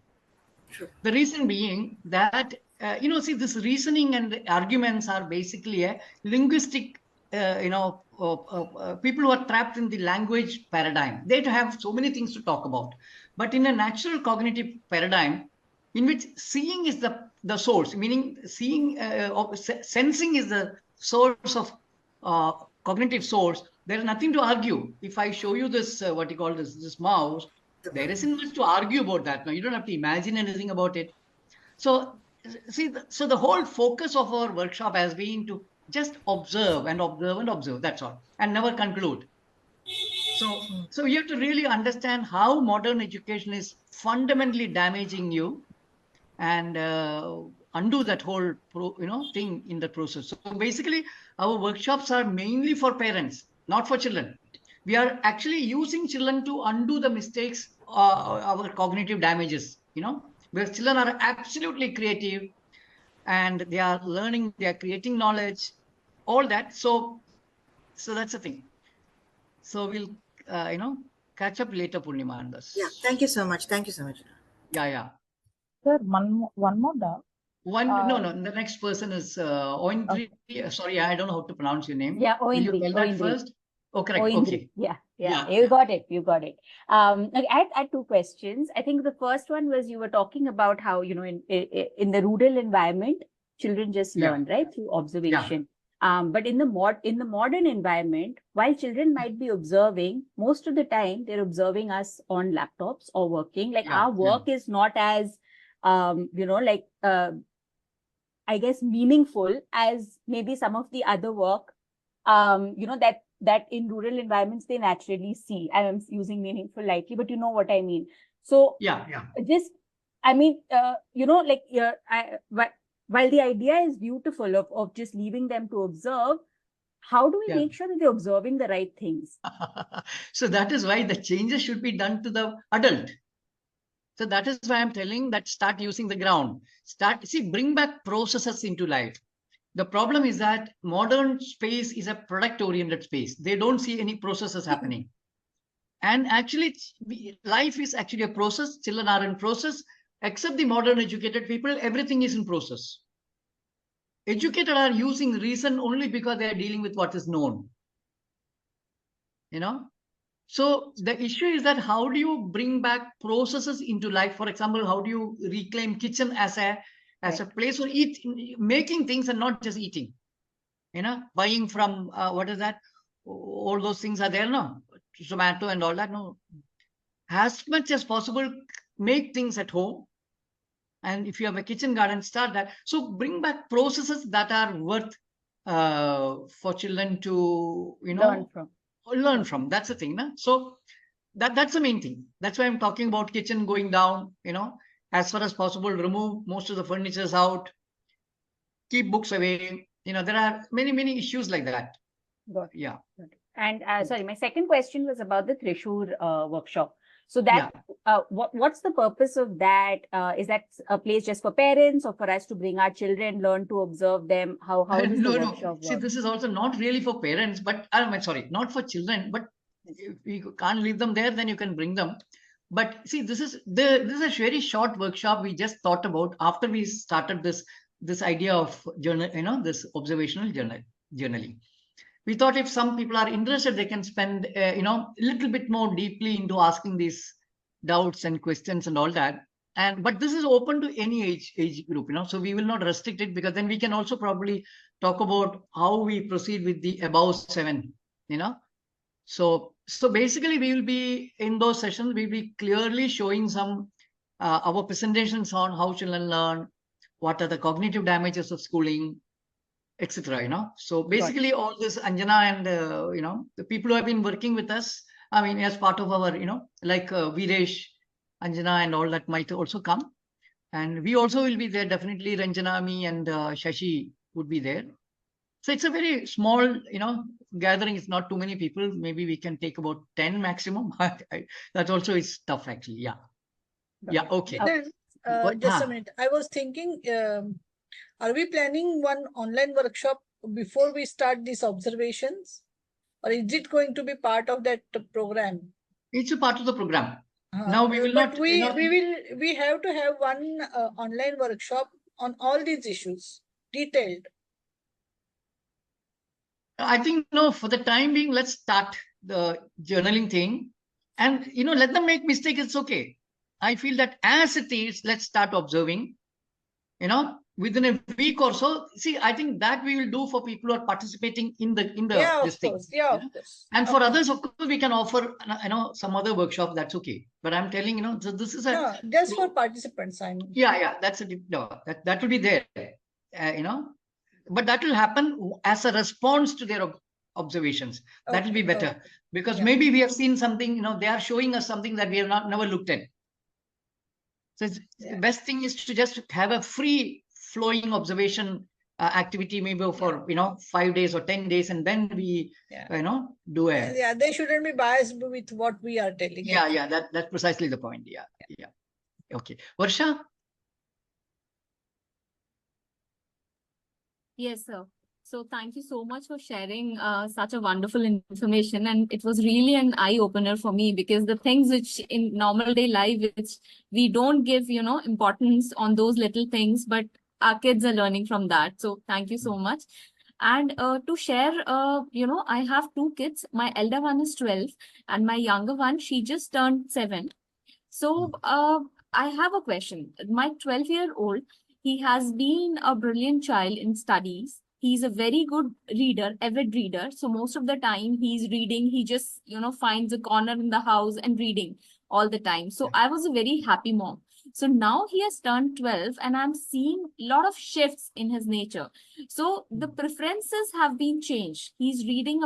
True. The reason being that, see, this reasoning and arguments are basically a linguistic, people who are trapped in the language paradigm. They have so many things to talk about. But in a natural cognitive paradigm, in which seeing is the source, meaning seeing, sensing is the source of cognitive source, there is nothing to argue. If I show you this, what you call this mouse, there isn't much to argue about that. Now, you don't have to imagine anything about it. So, see, so the whole focus of our workshop has been to just observe and observe and observe. That's all, and never conclude. So you have to really understand how modern education is fundamentally damaging you, and undo that whole thing in the process. So basically, our workshops are mainly for parents, not for children. We are actually using children to undo the mistakes, our cognitive damages, where children are absolutely creative and they are learning, they are creating knowledge, all that. So that's the thing. So we'll, catch up later, Purnima, on Yeah. this. Thank you so much. Thank you so much. Yeah. Sir, one more doubt. No. The next person is Oindri. Sorry, I don't know how to pronounce your name. Yeah, Will you Oindri. tell that first? Oh, correct. Oindri. Okay. Yeah. Yeah. You got it. Okay, I had two questions. I think the first one was you were talking about how, in the rural environment, children just Yeah. learn, right, through observation. But in the modern environment, while children might be observing, most of the time they're observing us on laptops or working. Like our work is not as, I guess, meaningful as maybe some of the other work, that in rural environments they naturally see. I am using meaningful lightly, but you know what I mean. So just, I mean, while the idea is beautiful of just leaving them to observe, how do we make sure that they're observing the right things? So that is why the changes should be done to the adult. So that is why I'm telling that start using the ground. Bring back processes into life. The problem is that modern space is a product-oriented space. They don't see any processes happening. And actually, life is actually a process. Children are in process. Except the modern educated people, everything is in process. Educated are using reason only because they are dealing with what is known. So the issue is that how do you bring back processes into life? For example, how do you reclaim kitchen as a place for making things and not just eating? Buying from what is that? All those things are there now, tomato and all that. No, as much as possible, make things at home. And if you have a kitchen garden, start that. So bring back processes that are worth for children to learn from. That's the thing. No? So that's the main thing. That's why I'm talking about kitchen going down. As far as possible, remove most of the furnitures out, keep books away. There are many issues like that. Yeah. And sorry, my second question was about the Thrissur workshop. So that what's the purpose of that? Is that a place just for parents or for us to bring our children, learn to observe them? How does the workshop work? See, this is also not really for parents, but I'm sorry, not for children. But if you can't leave them there, then you can bring them. But see, this is a very short workshop we just thought about after we started this idea of journal, this observational journaling. We thought if some people are interested, they can spend, a little bit more deeply into asking these doubts and questions and all that. But this is open to any age group, so we will not restrict it, because then we can also probably talk about how we proceed with the above 7, So basically we will be in those sessions, we'll be clearly showing some, our presentations on how children learn, what are the cognitive damages of schooling, etc. So basically all this, Anjana and the people who have been working with us, I mean, as part of our, like Viresh, Anjana and all that might also come, and we also will be there. Definitely Ranjana, me and Shashi would be there. So it's a very small, gathering. It's not too many people. Maybe we can take about 10 maximum. That also is tough, actually. Yeah. Okay. Just a minute. I was thinking, are we planning one online workshop before we start these observations, or is it going to be part of that program? It's a part of the program. Now we will not. We have to have one online workshop on all these issues, detailed. I think no. For the time being, let's start the journaling thing, and let them make mistakes. It's okay. I feel that as it is, let's start observing. Within a week or so. See, I think that we will do for people who are participating in this thing. Of course. And for others, of course, we can offer some other workshop. That's okay. But I'm telling so this is a just for participants. I mean. Yeah. That's that will be there. But that will happen as a response to their observations. That will be better because maybe we have seen something. They are showing us something that we have never looked at. So the best thing is to just have a free flowing observation activity, maybe for 5 days or 10 days, and then we do a they shouldn't be biased with what we are telling. Yeah, that's precisely the point. Yeah. Okay, Varsha. Yes, sir. So thank you so much for sharing such a wonderful information. And it was really an eye-opener for me, because the things which in normal day life, which we don't give, importance on those little things, but our kids are learning from that. So thank you so much. And to share, I have 2 kids. My elder one is 12 and my younger one, she just turned 7. So I have a question. My 12-year-old, he has been a brilliant child in studies. He's a very good reader, avid reader. So most of the time he's reading, he just, finds a corner in the house and reading all the time. So I was a very happy mom. So now he has turned 12 and I'm seeing a lot of shifts in his nature. So the preferences have been changed. He's reading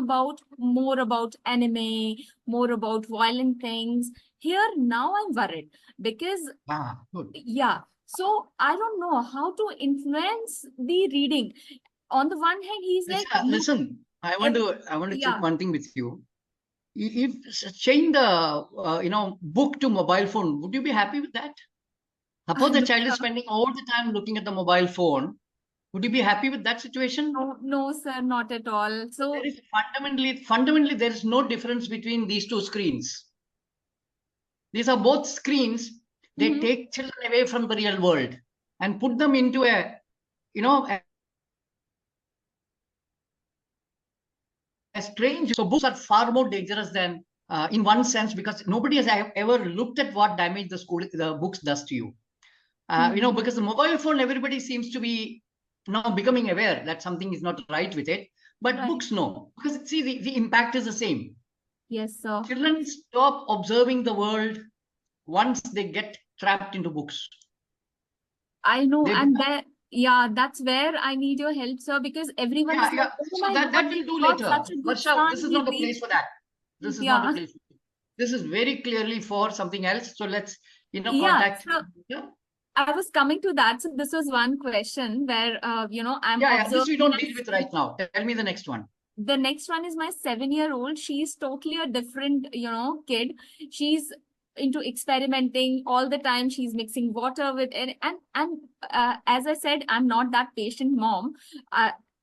more about anime, more about violent things. Here now I'm worried because, so I don't know how to influence the reading. On the one hand, he's like, listen, I want to check one thing with you. If change the book to mobile phone, would you be happy with that? Suppose the child is spending all the time looking at the mobile phone. Would you be happy with that situation? No, sir, not at all. So there is fundamentally there is no difference between these 2 screens. These are both screens. They take children away from the real world and put them into a strange. So books are far more dangerous than in one sense, because nobody has ever looked at what damage the books does to you. Because the mobile phone, everybody seems to be now becoming aware that something is not right with it. But books, no. Because see, the impact is the same. Yes, sir. Children stop observing the world once they get trapped into books. I know, and that's where I need your help, sir, because everyone is like, oh so my that God, we'll do he's got later. such a good Varsha, son, this is he not the reads. place for that. This is not the place. This is very clearly for something else. So let's, contact. So I was coming to that. So this was one question where, I'm observing. This we don't deal with right now. Tell me the next one. The next one is my 7-year-old. She's totally a different, kid. She's into experimenting all the time. She's mixing water with it. And as I said, I'm not that patient mom.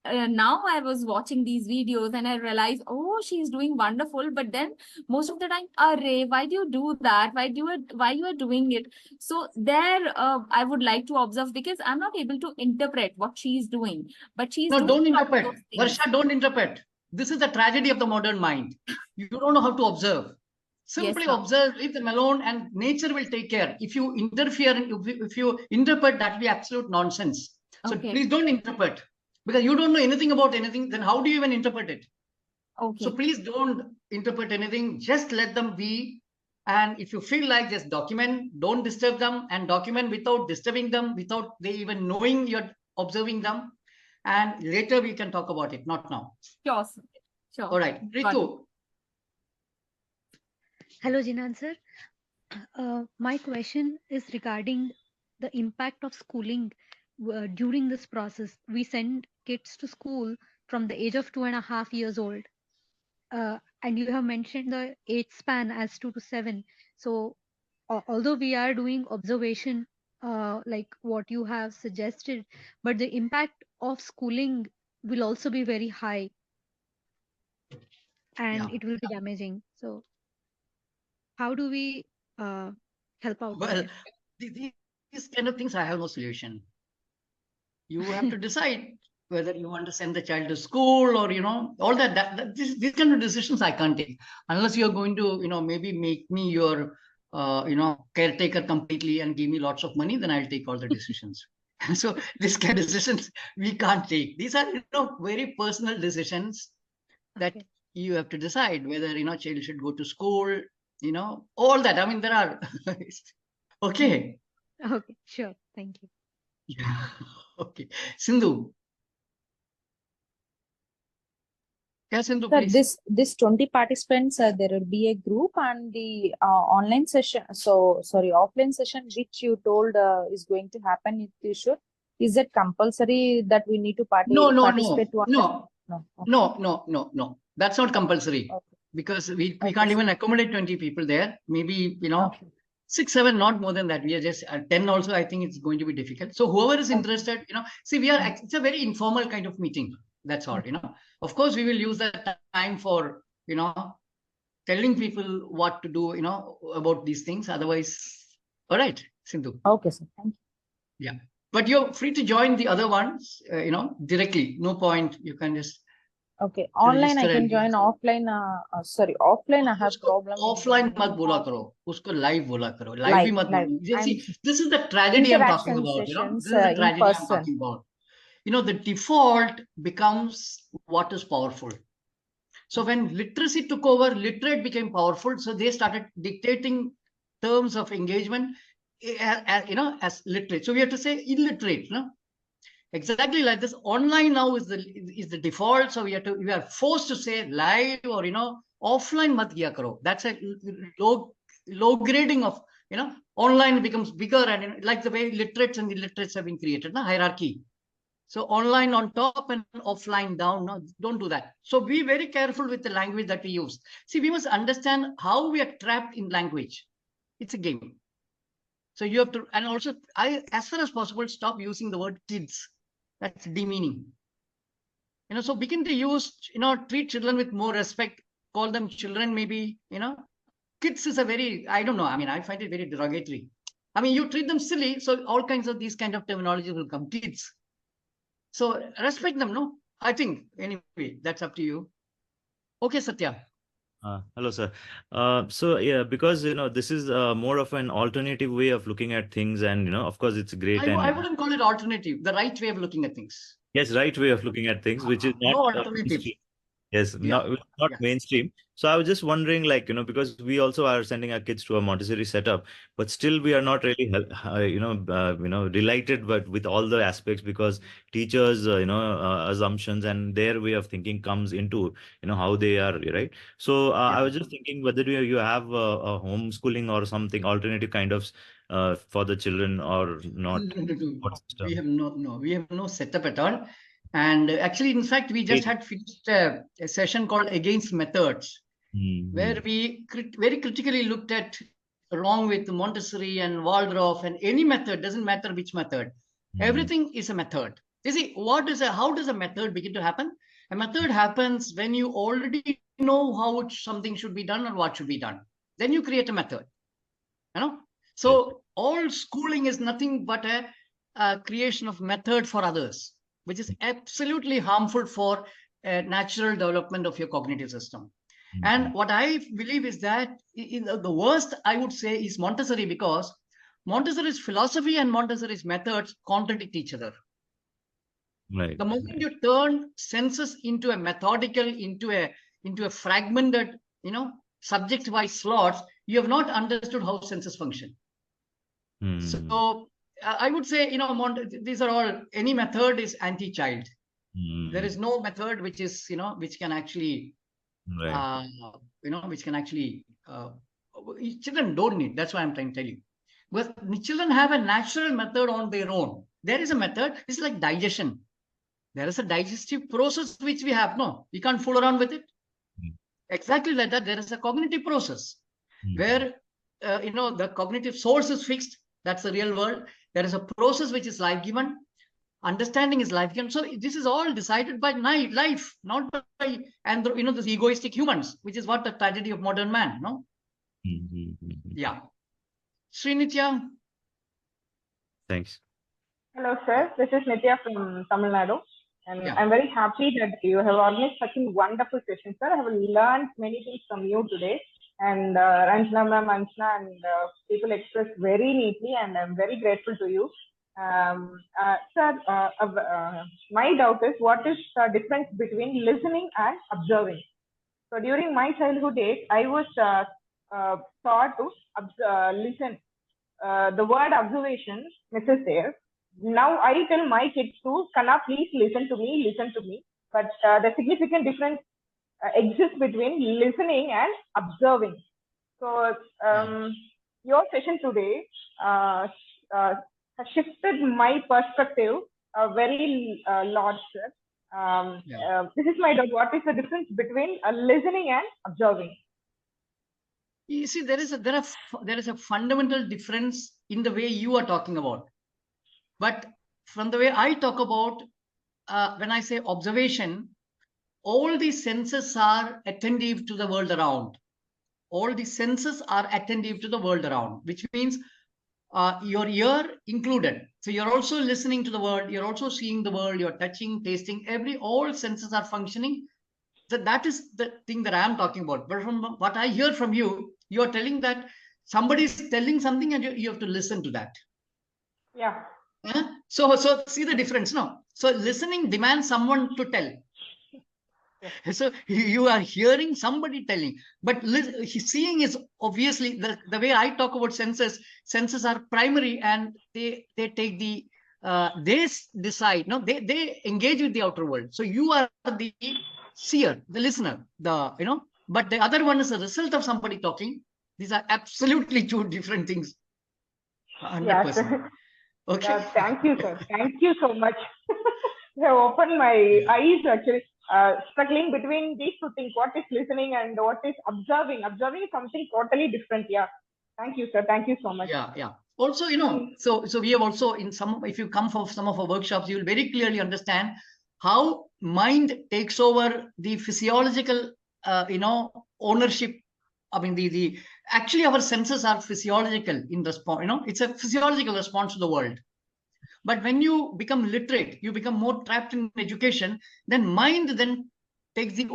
Now I was watching these videos and I realized, oh, she's doing wonderful. But then most of the time, Array, why do you do that? Why you are doing it? So there, I would like to observe, because I'm not able to interpret what she's doing. But she's doing don't interpret. Varsha, don't interpret. This is the tragedy of the modern mind. You don't know how to observe. Simply observe, leave them alone, and nature will take care. If you interfere and if you interpret, that will be absolute nonsense. So please don't interpret, because you don't know anything about anything. Then how do you even interpret it? So please don't interpret anything. Just let them be. And if you feel like, just document, don't disturb them, and document without disturbing them, without they even knowing you're observing them. And later we can talk about it, not now. Sure. All right, Ritu. Hello, Jinan sir. My question is regarding the impact of schooling during this process. We send kids to school from the age of 2.5 years old. And you have mentioned the age span as 2 to 7. So although we are doing observation, like what you have suggested, but the impact of schooling will also be very high. And it will be damaging. So how do we help out? Well, these kind of things, I have no solution. You have to decide whether you want to send the child to school or, all that. These kind of decisions I can't take unless you're going to, maybe make me your, caretaker completely and give me lots of money. Then I'll take all the decisions. So this kind of decisions we can't take. These are, very personal decisions that you have to decide whether, child should go to school, all that. I mean, there are. Okay. Okay, sure. Thank you. Yeah. Okay. Sindhu. Yeah, Sindhu, Sir, please. this 20 participants, there will be a group, and the online session, offline session, which you told is going to happen if you should. Is it compulsory that we need to participate? No. That's not compulsory. Because we can't even accommodate 20 people there. Maybe, 6, 7, not more than that. We are just 10 also. I think it's going to be difficult. So whoever is interested, see, it's a very informal kind of meeting. That's all, Of course, we will use that time for, telling people what to do, about these things. Otherwise, all right, Sindhu. Okay, sir. Thank you. Yeah. But you're free to join the other ones, directly. No point. You can just. Okay, online I can join. Offline, offline I have problem. Offline मत बोला करो, उसको live बोला करो. Live भी मत बोलो. See, this is the tragedy I'm talking about. This is the tragedy I'm talking about. The default becomes what is powerful. So when literacy took over, literate became powerful. So they started dictating terms of engagement, as literate. So we have to say illiterate, Exactly like this. Online now is the default. So we are forced to say live or offline mat kiya karo. That's a low grading of online becomes bigger, and like the way literates and illiterates have been created, hierarchy. So online on top and offline down. No, don't do that. So be very careful with the language that we use. See, we must understand how we are trapped in language. It's a game. So you have to, and also as far as possible, stop using the word kids. That's demeaning. So begin to use, treat children with more respect, call them children, maybe, kids is a very, I don't know. I mean, I find it very derogatory. I mean, you treat them silly. So all kinds of these kind of terminologies will come, kids. So respect them, no? I think, anyway, that's up to you. Okay, Satya. Hello, sir. So yeah, because this is more of an alternative way of looking at things, and of course, it's great. I And wouldn't call it alternative. The right way of looking at things. yes, right way of looking at things, which is No not alternative. yes, Yeah. not Yeah. mainstream. So I was just wondering, like, because we also are sending our kids to a Montessori setup, but still we are not really, related, but with all the aspects, because teachers, assumptions and their way of thinking comes into, how they are, right? So I was just thinking whether you have a homeschooling or something alternative kind of for the children or not. What We system? have no setup at all. And actually, in fact, we just had finished a session called Against Methods, where we very critically looked at, along with Montessori and Waldorf and any method, doesn't matter which method, everything is a method. You see, how does a method begin to happen? A method happens when you already know how something should be done or what should be done. Then you create a method. So all schooling is nothing but a creation of method for others, which is absolutely harmful for natural development of your cognitive system. And what I believe is that the worst, I would say, is Montessori, because Montessori's philosophy and Montessori's methods contradict each other. Right. The moment you turn senses into a methodical, into a fragmented, subject-wise slots, you have not understood how senses function. So I would say, these are all, any method is anti-child. There is no method which is, which can actually, children don't need. That's why I'm trying to tell you. Because children have a natural method on their own. There is a method. It's like digestion. There is a digestive process which we have. No, we can't fool around with it. Exactly like that. There is a cognitive process where, the cognitive source is fixed. That's the real world. There is a process which is life-given. Understanding is life-given. So this is all decided by life, not by, and these egoistic humans, which is what the tragedy of modern man, no? Yeah. Srinitya. Thanks. Hello, sir. This is Nitya from Tamil Nadu. And I'm very happy that you have organized such a wonderful session, sir. I have learned many things from you today. And Ranjana ma'am, Anshna, and people expressed very neatly, and I'm very grateful to you. Sir, my doubt is, what is the difference between listening and observing? So during my childhood days, I was taught to listen. The word observation is there. Now I tell my kids to, Kana, please listen to me. But the significant difference exists between listening and observing. So your session today has shifted my perspective very lot, sir. This is my doubt. What is the difference between listening and observing? You see, there is a fundamental difference in the way you are talking about. But from the way I talk about, when I say observation, all the senses are attentive to the world around. All the senses are attentive to the world around, which means your ear included. So you're also listening to the world, you're also seeing the world, you're touching, tasting, all senses are functioning. So that is the thing that I am talking about. But from what I hear from you, you're telling that somebody is telling something and you have to listen to that. Yeah. So see the difference, no? So listening demands someone to tell. So you are hearing somebody telling, but seeing is obviously the way I talk about senses. Senses are primary, and they take the they decide. No, they engage with the outer world. So you are the seer, the listener, but the other one is a result of somebody talking. These are absolutely two different things. 100%. Okay. Thank you, sir. Thank you so much. You have opened my eyes, actually. Struggling between these two things, what is listening and what is observing. Observing is something totally different. Yeah. Thank you, sir. Thank you so much. Yeah. Also, so we have also, if you come for some of our workshops, you will very clearly understand how mind takes over the physiological, ownership. I mean, actually our senses are physiological in response. It's a physiological response to the world. But when you become literate, you become more trapped in education, then mind then takes the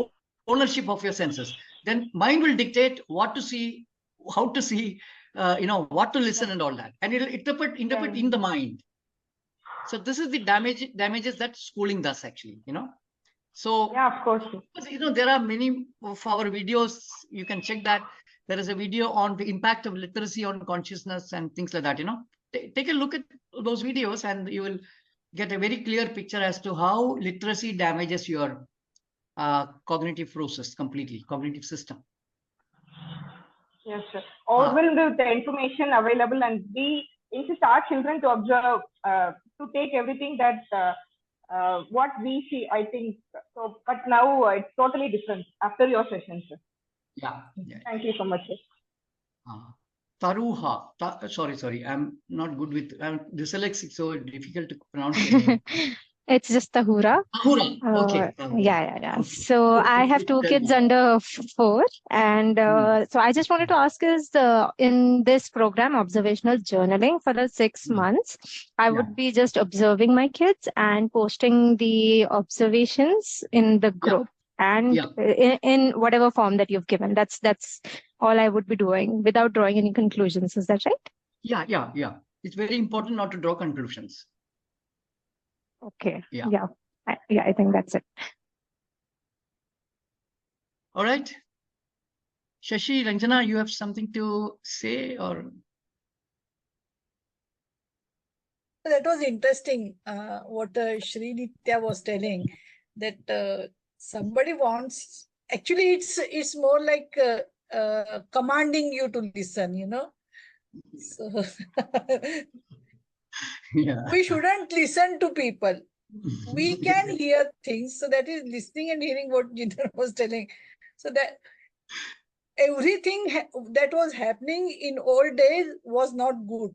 ownership of your senses. then mind will dictate what to see, how to see, what to listen and all that. And it'll interpret in the mind. So this is the damages that schooling does actually, So yeah, of course. There are many of our videos. You can check that. There is a video on the impact of literacy on consciousness and things like that. Take a look at those videos and you will get a very clear picture as to how literacy damages your cognitive process completely, cognitive system. Yes, sir. Overwhelmed with the information available, and we insist our children to observe, to take everything that what we see, I think. So, but now it's totally different after your session, sir. Yeah. Thank you so much, sir. Taruha. Sorry. I'm not good with. I'm dyslexic, so difficult to pronounce your name. It's just Tahura. Tahura. Okay. Yeah. So I have two kids under 4, and so I just wanted to ask is in this program, observational journaling for the 6 months, I would be just observing my kids and posting the observations in the group and in whatever form that you've given. That's all I would be doing without drawing any conclusions. Is that right? Yeah. It's very important not to draw conclusions. Okay. Yeah. I think that's it. All right. Shashi, Ranjana, you have something to say or? That was interesting. What Shri Nitya was telling, that somebody wants. Actually, it's more like commanding you to listen. So we shouldn't listen to people. We can hear things. So that is listening and hearing what Jinder was telling. So that everything that was happening in old days was not good.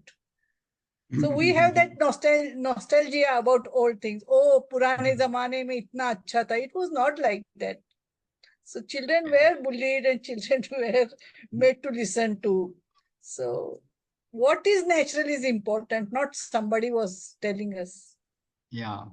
So we have that nostalgia about old things. Oh, purane zamane mein itna acha tha. It was not like that. So children were bullied and children were made to listen to. So what is natural is important, not somebody was telling us. Yeah.